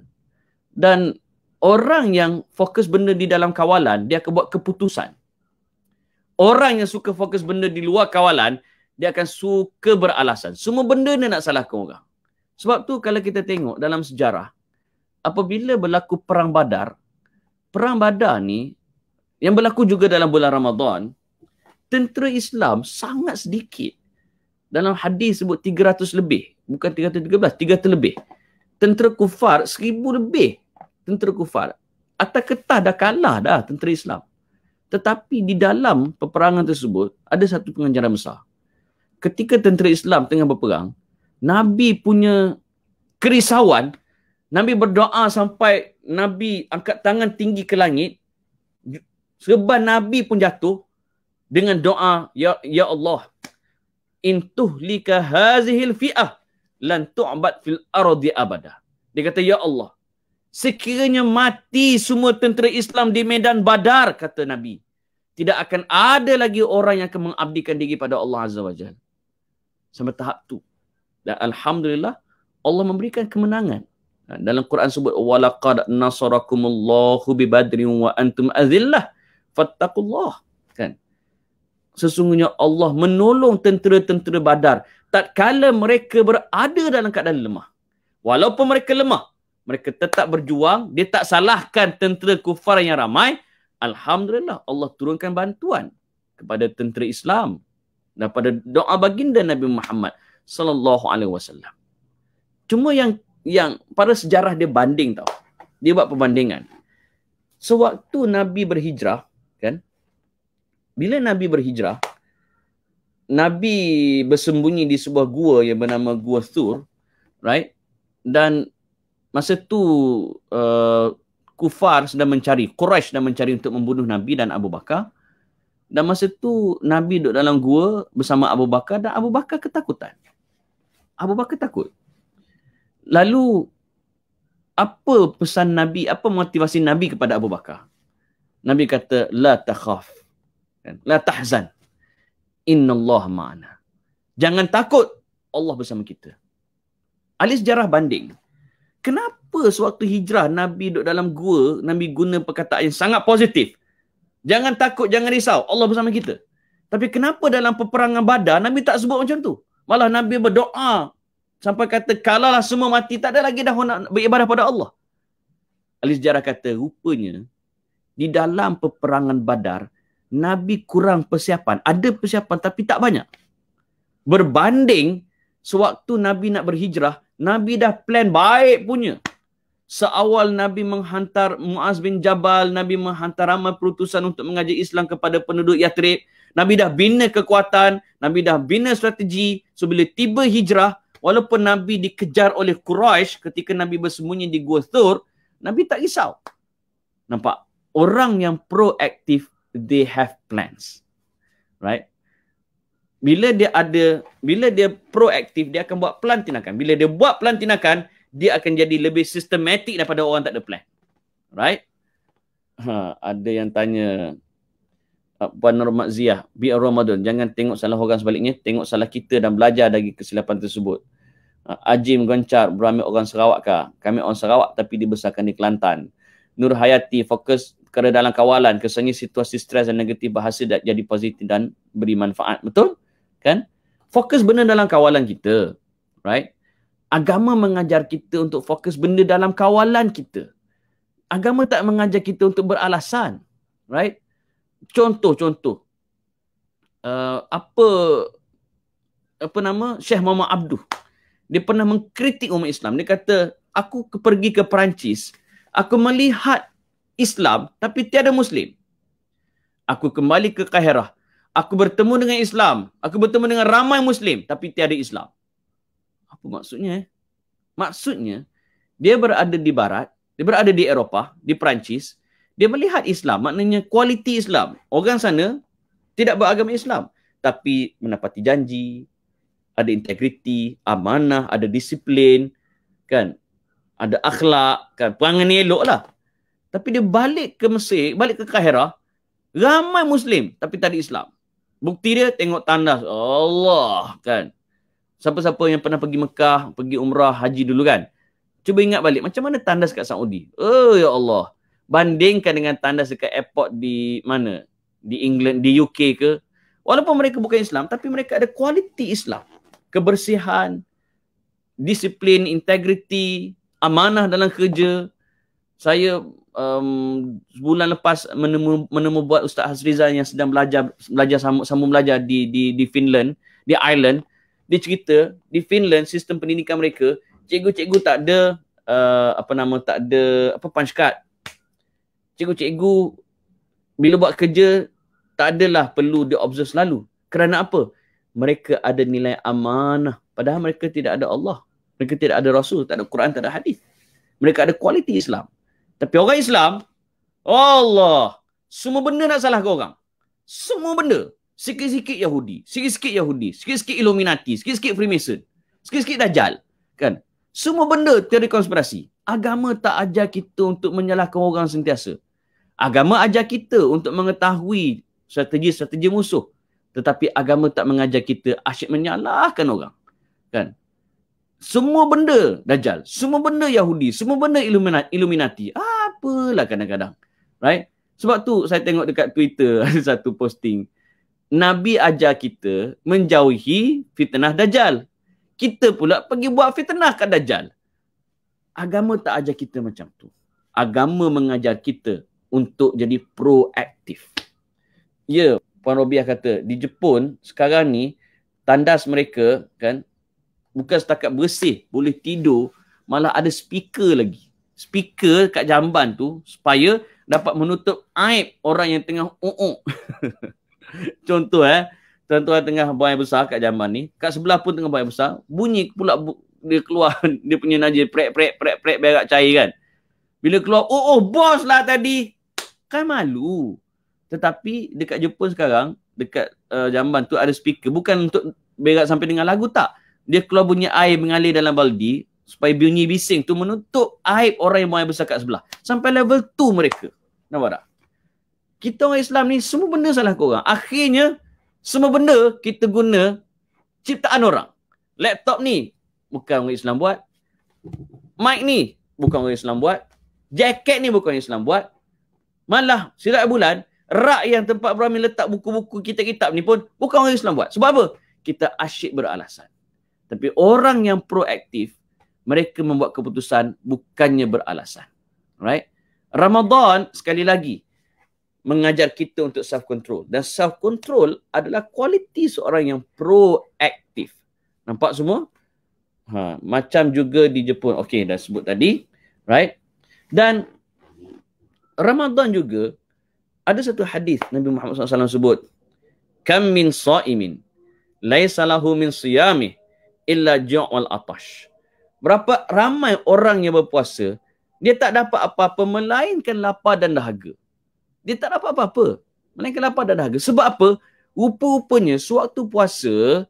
Dan orang yang fokus benda di dalam kawalan, dia akan buat keputusan. Orang yang suka fokus benda di luar kawalan, dia akan suka beralasan. Semua benda dia nak salahkan orang. Sebab tu kalau kita tengok dalam sejarah, apabila berlaku Perang Badar ni, yang berlaku juga dalam bulan Ramadan, tentera Islam sangat sedikit. Dalam hadis sebut 300 lebih. Bukan 313, 300 lebih. Tentera kufar 1000 lebih. Tentera kufar. Atas ketah dah kalah dah tentera Islam. Tetapi di dalam peperangan tersebut, ada satu pengajaran besar. Ketika tentera Islam tengah berperang, Nabi punya kerisauan, Nabi berdoa sampai Nabi angkat tangan tinggi ke langit, serban Nabi pun jatuh dengan doa, Ya Allah, in tuhlika hazihil fi'ah lan tu'bad fil ardi abada. Dia kata, Ya Allah, sekiranya mati semua tentera Islam di medan Badar, kata Nabi, tidak akan ada lagi orang yang akan mengabdikan diri pada Allah Azza wa Jalla. Sampai tahap tu. Dan alhamdulillah, Allah memberikan kemenangan. Dalam Quran sebut, walaqad nasarakumullahu bi badrin wa antum azillah fattaqullah. Kan? Sesungguhnya Allah menolong tentera-tentera Badar tatkala mereka berada dalam keadaan lemah. Walaupun mereka lemah, mereka tetap berjuang, dia tak salahkan tentera kufar yang ramai. Alhamdulillah, Allah turunkan bantuan kepada tentera Islam daripada doa baginda Nabi Muhammad sallallahu alaihi wasallam. Cuma yang pada sejarah dia banding tau. Dia buat perbandingan. Sewaktu Nabi berhijrah, kan? Bila Nabi berhijrah, Nabi bersembunyi di sebuah gua yang bernama Gua Thur, right? Dan masa tu kufar sedang mencari, Quraisy sedang mencari untuk membunuh Nabi dan Abu Bakar. Dan masa tu Nabi duduk dalam gua bersama Abu Bakar dan Abu Bakar ketakutan. Abu Bakar takut. Lalu apa pesan Nabi, apa motivasi Nabi kepada Abu Bakar? Nabi kata, la takhaf, la tahzan, innallaha ma'ana. Jangan takut, Allah bersama kita. Ahli sejarah banding. Kenapa sewaktu hijrah Nabi duduk dalam gua, Nabi guna perkataan yang sangat positif. Jangan takut, jangan risau. Allah bersama kita. Tapi kenapa dalam peperangan Badar Nabi tak sebut macam tu? Malah Nabi berdoa sampai kata kalaulah semua mati tak ada lagi dah nak beribadah pada Allah. Ahli sejarah kata rupanya di dalam peperangan Badar Nabi kurang persiapan. Ada persiapan tapi tak banyak. Berbanding sewaktu Nabi nak berhijrah, Nabi dah plan baik punya. Seawal Nabi menghantar Muaz bin Jabal, Nabi menghantar ramai perutusan untuk mengajar Islam kepada penduduk Yathrib. Nabi dah bina kekuatan, Nabi dah bina strategi. So bila tiba hijrah, walaupun Nabi dikejar oleh Quraisy ketika Nabi bersembunyi di Gua Thur, Nabi tak risau. Nampak? Orang yang proaktif, they have plans. Right? Bila dia proaktif, dia akan buat plan tindakan. Bila dia buat plan tindakan, dia akan jadi lebih sistematik daripada orang tak ada plan. Right? Ada yang tanya, Puan Normat Ziah, biar Ramadan, jangan tengok salah orang sebaliknya, tengok salah kita dan belajar dari kesilapan tersebut. Ajim Goncar, berambil orang Sarawak kah? Kami orang Sarawak tapi dibesarkan di Kelantan. Nur Hayati, fokus kerana dalam kawalan, kesannya situasi stres dan negatif bahasa jadi positif dan beri manfaat. Betul? Kan? Fokus benda dalam kawalan kita. Right? Agama mengajar kita untuk fokus benda dalam kawalan kita. Agama tak mengajar kita untuk beralasan. Right? Contoh. Syekh Muhammad Abduh. Dia pernah mengkritik umat Islam. Dia kata, aku pergi ke Perancis, aku melihat Islam tapi tiada Muslim. Aku kembali ke Kairah, aku bertemu dengan Islam, aku bertemu dengan ramai Muslim tapi tiada Islam. Apa maksudnya? Maksudnya, dia berada di Barat, dia berada di Eropah, di Perancis, dia melihat Islam, maknanya kualiti Islam. Orang sana tidak beragama Islam, tapi menepati janji, ada integriti, amanah, ada disiplin, kan? Ada akhlak, kan? Perangai elok lah. Tapi dia balik ke Mesir, balik ke Kairah, ramai Muslim, tapi tak ada Islam. Bukti dia, tengok tandas. Allah, kan? Siapa-siapa yang pernah pergi Mekah, pergi umrah, haji dulu kan? Cuba ingat balik, macam mana tandas kat Saudi? Oh, ya Allah. Bandingkan dengan tandas dekat airport di mana? Di England, di UK ke? Walaupun mereka bukan Islam, tapi mereka ada kualiti Islam. Kebersihan, disiplin, integriti, amanah dalam kerja. Saya sebulan lepas menemu buat Ustaz Hasrizal yang sedang belajar sambung belajar di Finland, di Ireland. Dia cerita di Finland sistem pendidikan mereka, cikgu-cikgu tak ada tak ada punch card. Cikgu-cikgu bila buat kerja tak adalah perlu dia observe selalu. Kerana apa? Mereka ada nilai amanah. Padahal mereka tidak ada Allah. Mereka tidak ada Rasul, tak ada Quran, tak ada hadis. Mereka ada kualiti Islam. Tapi orang Islam, Allah, semua benda nak salahkan orang. Semua benda. Sikit-sikit Yahudi, sikit-sikit Illuminati, sikit-sikit Freemason, sikit-sikit Dajjal. Kan? Semua benda teori konspirasi. Agama tak ajar kita untuk menyalahkan orang sentiasa. Agama ajar kita untuk mengetahui strategi-strategi musuh. Tetapi agama tak mengajar kita asyik menyalahkan orang. Kan? Semua benda Dajjal, semua benda Yahudi, semua benda Illuminati. Apalah kadang-kadang. Right? Sebab tu saya tengok dekat Twitter ada satu posting. Nabi ajar kita menjauhi fitnah Dajjal. Kita pula pergi buat fitnah kat Dajjal. Agama tak ajar kita macam tu. Agama mengajar kita untuk jadi proaktif. Ya, Puan Robiah kata, di Jepun sekarang ni tandas mereka kan bukan setakat bersih, boleh tidur, malah ada speaker lagi. Speaker kat jamban tu supaya dapat menutup aib orang yang tengah Contoh tuan-tuan tengah buang air besar kat jamban ni, kat sebelah pun tengah buang air besar, bunyi pula dia keluar dia punya najis prek berak cair kan. Bila keluar, bos lah tadi. Kan malu. Tetapi dekat Jepun sekarang, dekat jamban tu ada speaker. Bukan untuk berak sampai dengan lagu, tak. Dia keluar bunyi air mengalir dalam baldi supaya bunyi bising tu menutup aib orang yang buang air besar kat sebelah. Sampai level 2 mereka. Nampak tak? Kita orang Islam ni semua benda salah korang. Akhirnya, semua benda kita guna ciptaan orang. Laptop ni, bukan orang Islam buat. Mic ni bukan orang Islam buat. Jaket ni bukan orang Islam buat. Malah Sirat Bulan, rak yang tempat Ibrahim letak buku-buku kitab-kitab ni pun bukan orang Islam buat. Sebab apa? Kita asyik beralasan. Tapi orang yang proaktif, mereka membuat keputusan bukannya beralasan. Right? Ramadan sekali lagi mengajar kita untuk self-control. Dan self-control adalah kualiti seorang yang proaktif. Nampak semua? Macam juga di Jepun. Okey, dah sebut tadi. Right? Dan Ramadan juga ada satu hadis Nabi Muhammad SAW sebut, kam min sa'imin laisa lahu min siyamih illa ja'wal atash. Berapa ramai orang yang berpuasa, dia tak dapat apa-apa melainkan lapar dan dahaga. Dia tak dapat apa-apa melainkan lapar dan dahaga. Sebab apa? Rupa-rupanya sewaktu puasa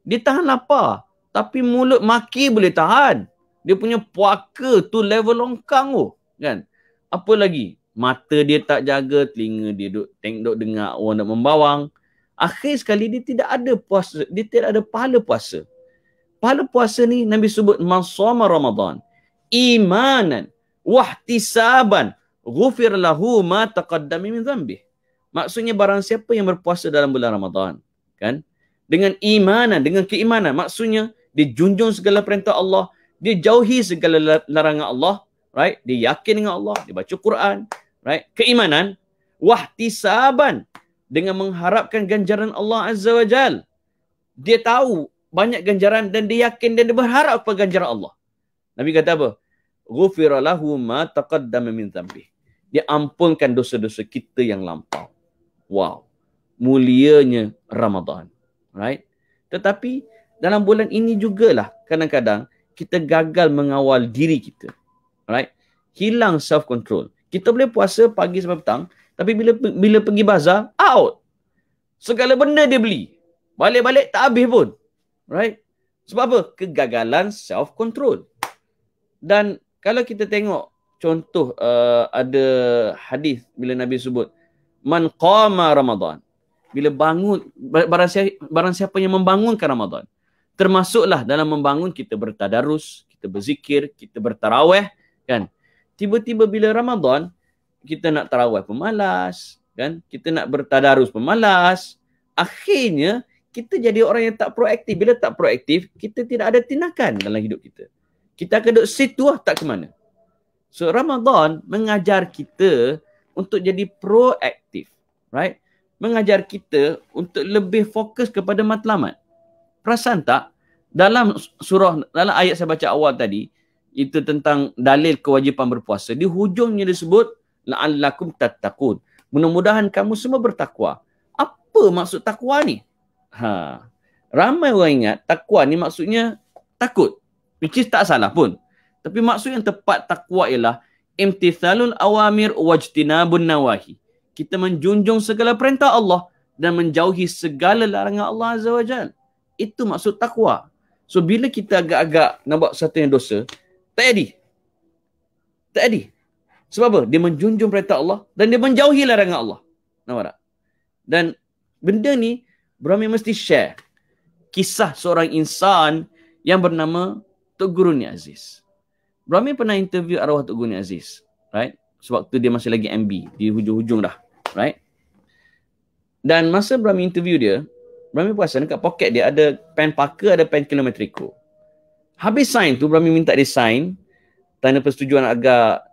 dia tahan lapar, tapi mulut maki boleh tahan. Dia punya puaka tu level longkang tu, kan? Apa lagi? Mata dia tak jaga, telinga dia duk dengar orang nak membawang. Akhir sekali dia tidak ada puasa, dia tidak ada pahala puasa. Pahala puasa ni Nabi sebut man shoma Ramadan imanan wahtisaban ghufir lahu ma taqaddama min dhanbih. Maksudnya barang siapa yang berpuasa dalam bulan Ramadan, kan? Dengan imanan, dengan keimanan, maksudnya dia junjung segala perintah Allah, dia jauhi segala larangan Allah, right? Dia yakin dengan Allah, dia baca Quran, right? Keimanan, wahtisaban, dengan mengharapkan ganjaran Allah Azza wa Jal. Dia tahu banyak ganjaran dan dia yakin dan dia berharap kepada ganjaran Allah. Nabi kata apa? Ghufira lahu ma taqaddama min dhanbih. Dia ampunkan dosa-dosa kita yang lampau. Wow. Mulianya Ramadan. Right? Tetapi dalam bulan ini jugalah kadang-kadang kita gagal mengawal diri kita. Right? Hilang self-control. Kita boleh puasa pagi sampai petang, tapi bila pergi bazar, out. Segala benda dia beli. Balik-balik tak habis pun. Right? Sebab apa? Kegagalan self-control. Dan kalau kita tengok contoh ada hadis bila Nabi sebut man qama Ramadan. Bila bangun, barang siapa yang membangunkan Ramadan. Termasuklah dalam membangun kita bertadarus, kita berzikir, kita bertarawih, kan? Tiba-tiba bila Ramadan, kita nak tarawih pemalas, kan? Kita nak bertadarus pemalas. Akhirnya, kita jadi orang yang tak proaktif. Bila tak proaktif, kita tidak ada tindakan dalam hidup kita. Kita akan duduk situ tak ke mana. So, Ramadan mengajar kita untuk jadi proaktif. Right? Mengajar kita untuk lebih fokus kepada matlamat. Perasan tak? Dalam ayat saya baca awal tadi, itu tentang dalil kewajipan berpuasa. Di hujungnya disebut, la'allakum tattaqun. Mudah-mudahan kamu semua bertakwa. Apa maksud takwa ni? Ramai orang ingat takwa ni maksudnya takut. Which is tak salah pun. Tapi maksud yang tepat takwa ialah imtithalul awamir wajtinabun nawahi. Kita menjunjung segala perintah Allah dan menjauhi segala larangan Allah Azza wa Jal. Itu maksud takwa. So bila kita agak-agak nak buat satu yang dosa, tak jadi. Tak jadi. Sebab apa? Dia menjunjung perintah Allah dan dia menjauhi larangan Allah. Nampak tak? Dan benda ni, Brahmi mesti share kisah seorang insan yang bernama Tok Guru Ni Aziz. Brahmi pernah interview arwah Tok Guru Ni Aziz. Right? Sewaktu dia masih lagi MB. Di hujung-hujung dah. Right? Dan masa Brahmi interview dia, Brahmi perasan dekat poket dia ada pen Parker, ada pen kilometriko. Habis sign tu, Brahmi minta dia sign. Tanda persetujuan agar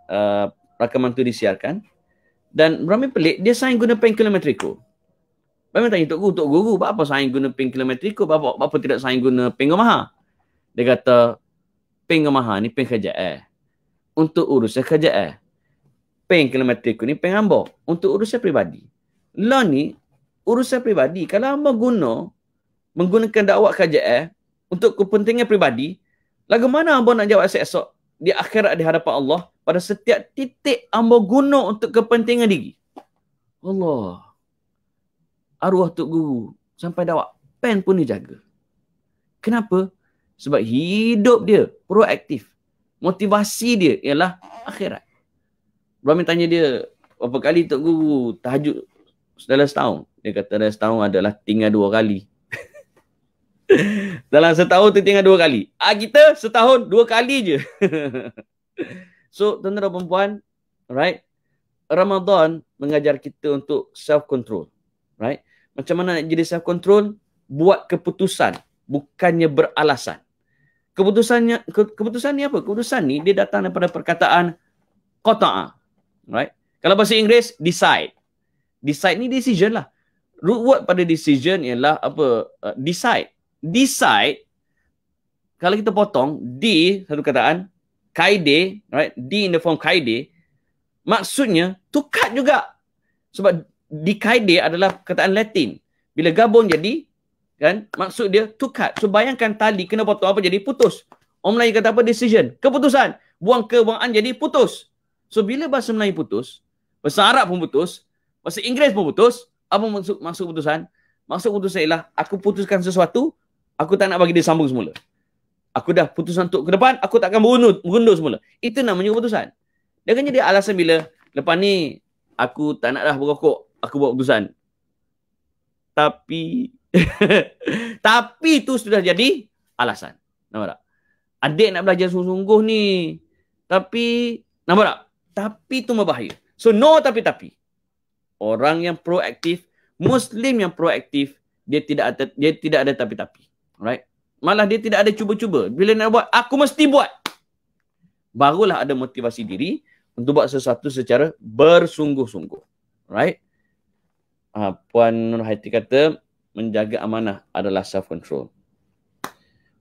rakaman tu disiarkan. Dan Brahmi pelik, dia sign guna pen kilometriko. Brahmi tanya, Tok Guru, apa sign guna pen kilometriko? Apa tidak sign guna pen Yamaha? Dia kata, pen Yamaha ni pen kerajaan. Untuk urusan kerajaan. Pen kilometriko ni pen hamba. Untuk urusan peribadi. Lah ni, urusan peribadi. Kalau hamba menggunakan dakwah kerajaan untuk kepentingan peribadi, lagu mana hamba nak jawab esok-esok di akhirat di hadapan Allah pada setiap titik hamba guna untuk kepentingan diri? Allah. Arwah Tok Guru sampai dakwah pen pun dia jaga. Kenapa? Sebab hidup dia proaktif. Motivasi dia ialah akhirat. Brahmi tanya dia, berapa kali Tok Guru tahajud dalam setahun? Dia kata dalam setahun adalah tinggal 2 kali. Dalam setahun tu tinggal 2 kali. Kita setahun 2 kali je. So, tuan-tuan dan puan-puan, right? Ramadan mengajar kita untuk self-control. Right? Macam mana nak jadi self-control? Buat keputusan. Bukannya beralasan. Keputusan ni apa? Keputusan ni dia datang daripada perkataan qata'a. Right? Kalau bahasa Inggeris, decide. Decide ni decision lah. Root word pada decision ialah apa? Decide. Decide, kalau kita potong, D, satu kataan, kaide, right? D in the form kaide, maksudnya to cut juga. Sebab dikaide adalah perkataan Latin. Bila gabung jadi, kan, maksud dia to cut. So bayangkan tali kena potong, apa jadi? Putus. Orang Melayu kata apa? Decision. Keputusan. Buang ke, buang an jadi putus. So bila bahasa Melayu putus, bahasa Arab pun putus, bahasa Inggeris pun putus, apa maksud putusan? Maksud putusan ialah aku putuskan sesuatu, aku tak nak bagi dia sambung semula. Aku dah putusan untuk ke depan, aku tak akan berundur semula. Itu namanya keputusan. Dia kan jadi alasan bila lepas ni aku tak nak dah berokok, aku buat keputusan. Tapi tapi itu sudah jadi alasan. Nampak tak? Adik nak belajar sungguh-sungguh ni. Tapi nampak tak? Tapi itu berbahaya. So no tapi. Orang yang proaktif, Muslim yang proaktif, dia tidak ada tapi-tapi. Right? Malah dia tidak ada cuba-cuba. Bila nak buat, aku mesti buat. Barulah ada motivasi diri untuk buat sesuatu secara bersungguh-sungguh. Right? Puan Nur Haiti kata, menjaga amanah adalah self-control.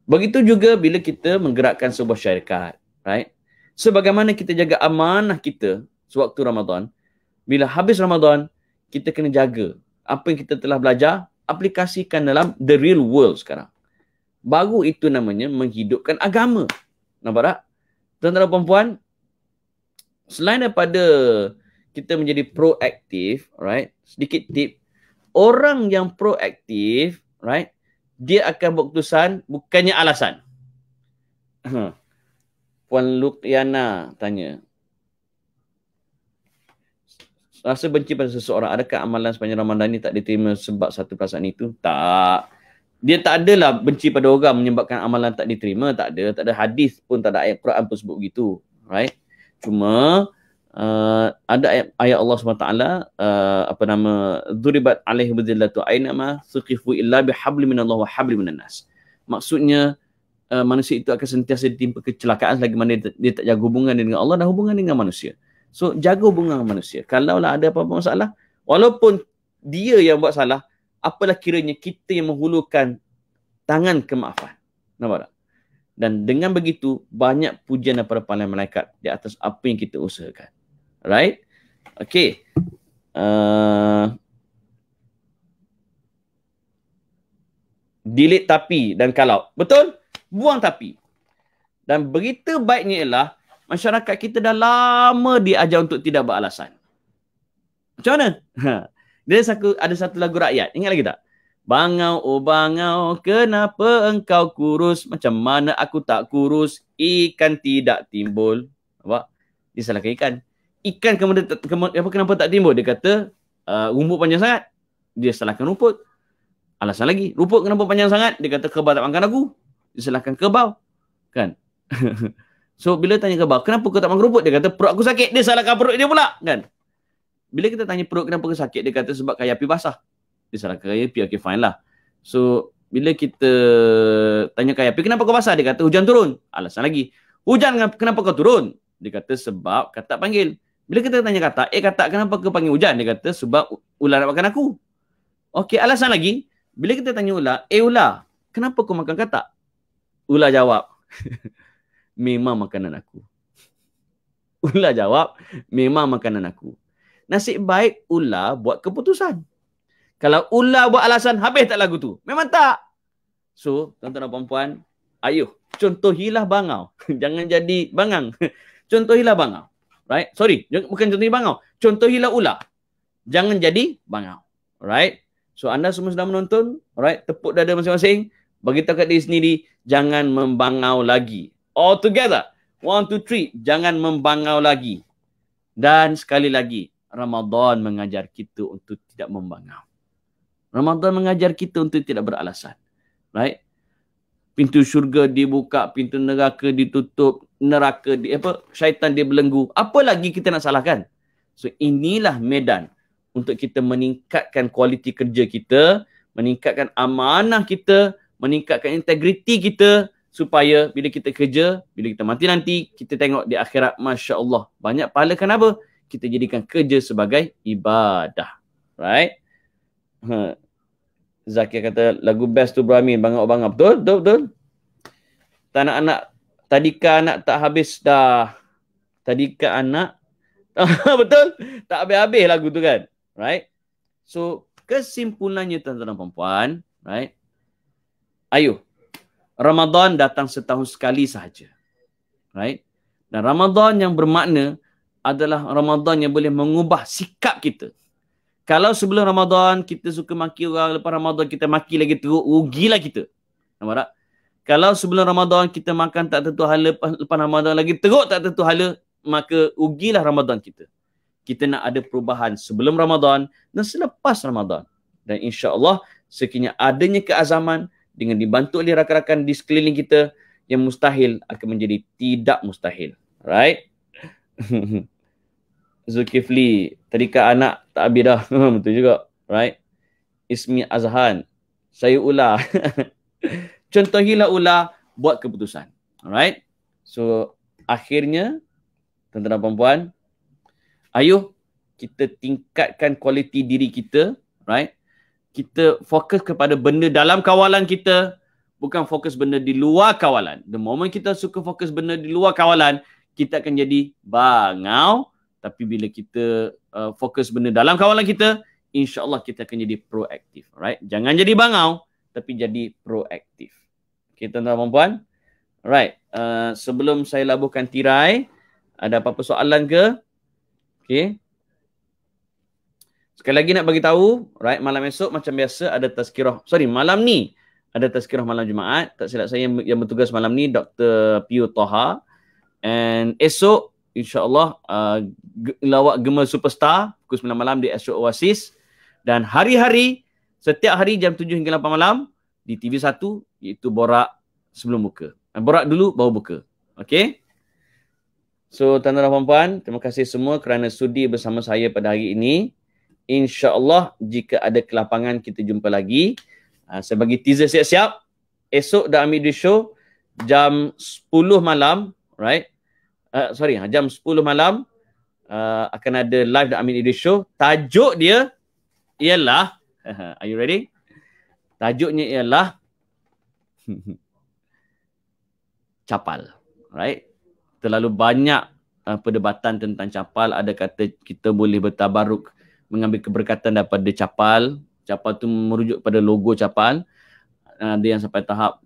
Begitu juga bila kita menggerakkan sebuah syarikat. Right? Sebagaimana kita jaga amanah kita sewaktu Ramadan, bila habis Ramadan, kita kena jaga apa yang kita telah belajar, aplikasikan dalam the real world sekarang. Baru itu namanya menghidupkan agama. Nampak tak? Tuan-tuan dan puan-puan, selain daripada kita menjadi proaktif, right? Sedikit tip, orang yang proaktif, right? Dia akan buat keputusan bukannya alasan. Puan Lukiana tanya, rasa benci pada seseorang, adakah amalan sepanjang Ramadan ini tak diterima sebab satu perasaan itu? Tak. Dia tak adalah benci pada orang menyebabkan amalan tak diterima. Tak ada. Tak ada hadis pun, tak ada ayat Quran pun sebut begitu. Right? Cuma ada ayat Allah SWT, apa nama, duribat alaihi bidillatu ainama suqifu illa bihabli minallah wa habli minan nas. Maksudnya manusia itu akan sentiasa ditimpa kecelakaan selagi mana dia tak jaga hubungan dengan Allah dan hubungan dengan manusia. So jaga hubungan dengan manusia. Kalaulah ada apa-apa masalah, walaupun dia yang buat salah, apalah kiranya kita yang menghulurkan tangan kemaafan. Nampak tak? Dan dengan begitu, banyak pujian daripada para malaikat di atas apa yang kita usahakan. Right? Okay. Delete tapi dan kalau. Betul? Buang tapi. Dan berita baiknya ialah, masyarakat kita dah lama diajar untuk tidak beralasan. Macam mana? Dia ada satu lagu rakyat. Ingat lagi tak? Bangau, oh bangau, kenapa engkau kurus? Macam mana aku tak kurus? Ikan tidak timbul. Nampak? Dia salahkan ikan. Ikan kenapa tak timbul? Dia kata, rumput panjang sangat. Dia salahkan rumput. Alasan lagi. Rumput kenapa panjang sangat? Dia kata, kerbau tak makan aku. Dia salahkan kerbau. Kan? So, bila tanya kerbau, kenapa kau tak makan rumput? Dia kata, perut aku sakit. Dia salahkan perut dia pula. Kan? Bila kita tanya perut kenapa kau sakit, dia kata sebab kayu api basah. Dia salahkan kayu api, okay fine lah. So, bila kita tanya kayu api, kenapa kau basah? Dia kata hujan turun. Alasan lagi. Hujan kenapa kau turun? Dia kata sebab katak panggil. Bila kita tanya katak, katak kenapa kau panggil hujan? Dia kata sebab ular nak makan aku. Okey, alasan lagi. Bila kita tanya ular, ular, kenapa kau makan katak? Ular jawab, memang makanan aku. Ular jawab, memang makanan aku. Nasib baik ular buat keputusan. Kalau ular buat alasan, habis tak lagu tu? Memang tak. So, tuan-tuan dan puan-puan, ayo, contohilah bangau. Jangan jadi bangang. Contohilah bangau. Right? Sorry, bukan contohilah bangau. Contohilah ular. Jangan jadi bangau. Right? So, anda semua sedang menonton. Right? Tepuk dada masing-masing. Beritahu kat diri sendiri, jangan membangau lagi. All together. 1, 2, 3. Jangan membangau lagi. Dan sekali lagi, Ramadan mengajar kita untuk tidak membangau. Ramadan mengajar kita untuk tidak beralasan. Right? Pintu syurga dibuka, pintu neraka ditutup, syaitan dia belenggu. Apa lagi kita nak salahkan? So inilah medan untuk kita meningkatkan kualiti kerja kita, meningkatkan amanah kita, meningkatkan integriti kita, supaya bila kita kerja, bila kita mati nanti, kita tengok di akhirat, Masya Allah, banyak pahala. Kenapa? Kita jadikan kerja sebagai ibadah. Right? Zakir kata lagu best tu Brahmin, bangga-bangga. Betul, betul, betul. Tak anak tadika anak tak habis dah. Tadika anak betul, tak habis-habis lagu tu kan. Right? So kesimpulannya tuan-tuan dan puan-puan, right? Ayo, Ramadan datang setahun sekali sahaja. Right? Dan Ramadan yang bermakna adalah Ramadan yang boleh mengubah sikap kita. Kalau sebelum Ramadan kita suka maki orang, lepas Ramadan kita maki lagi teruk, rugilah kita. Nampak tak? Kalau sebelum Ramadan kita makan tak tentu hala, lepas Ramadan lagi teruk tak tentu hala, maka rugilah Ramadan kita. Kita nak ada perubahan sebelum Ramadan dan selepas Ramadan. Dan insya-Allah sekiranya adanya keazaman dengan dibantu oleh rakan-rakan di sekeliling kita, yang mustahil akan menjadi tidak mustahil. Right? Zulkifli, tadika anak tak habis dah. Betul juga. Right? Ismi Azhan. Saya ular. Contohilah ular, buat keputusan. Alright? So, akhirnya, tuan-tuan dan puan-puan, ayo kita tingkatkan kualiti diri kita. Right? Kita fokus kepada benda dalam kawalan kita, bukan fokus benda di luar kawalan. The moment kita suka fokus benda di luar kawalan, kita akan jadi bangau. Tapi bila kita fokus benda dalam kawalan kita, insya-Allah kita akan jadi proaktif. Right? Jangan jadi bangau, tapi jadi proaktif. Okay, tuan-tuan dan puan-puan. Right. Sebelum saya labuhkan tirai, ada apa-apa soalan ke? Okay. Sekali lagi nak bagi tahu, right, malam esok macam biasa ada tazkirah. Sorry, malam ni ada tazkirah malam Jumaat. Tak silap saya yang bertugas malam ni Dr. Piu Toha. And esok insya-Allah lawak Gemal Superstar pukul 9 malam di Astro Oasis. Dan hari-hari, setiap hari jam 7 hingga 8 malam di TV1, iaitu Borak sebelum buka. Borak dulu baru buka. Okay? So, tuan-tuan dan puan-puan, terima kasih semua kerana sudi bersama saya pada hari ini. InsyaAllah, jika ada kelapangan, kita jumpa lagi. Saya bagi teaser siap-siap. Esok dah ambil di show jam 10 malam. Right? Jam 10 malam akan ada live dah ambil di show. Tajuk dia ialah, are you ready? Tajuknya ialah capal. Right? Terlalu banyak perdebatan tentang capal. Ada kata kita boleh bertabaruk mengambil keberkatan daripada capal. Capal tu merujuk pada logo capal. Ada yang sampai tahap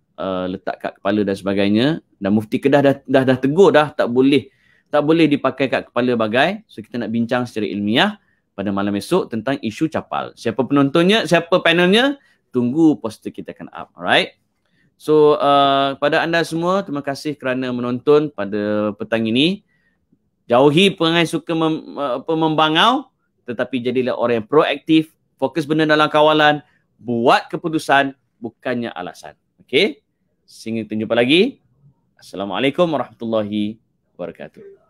letak kat kepala dan sebagainya. Dan Mufti Kedah dah tegur dah tak boleh dipakai kat kepala bagai. So kita nak bincang secara ilmiah pada malam esok tentang isu capal. Siapa penontonnya, siapa panelnya, tunggu poster kita akan up. Alright? So, pada anda semua, terima kasih kerana menonton pada petang ini. Jauhi perangai suka membangau, tetapi jadilah orang yang proaktif, fokus benda dalam kawalan, buat keputusan, bukannya alasan. Okay? Sehingga kita jumpa lagi. Assalamualaikum warahmatullahi wabarakatuh.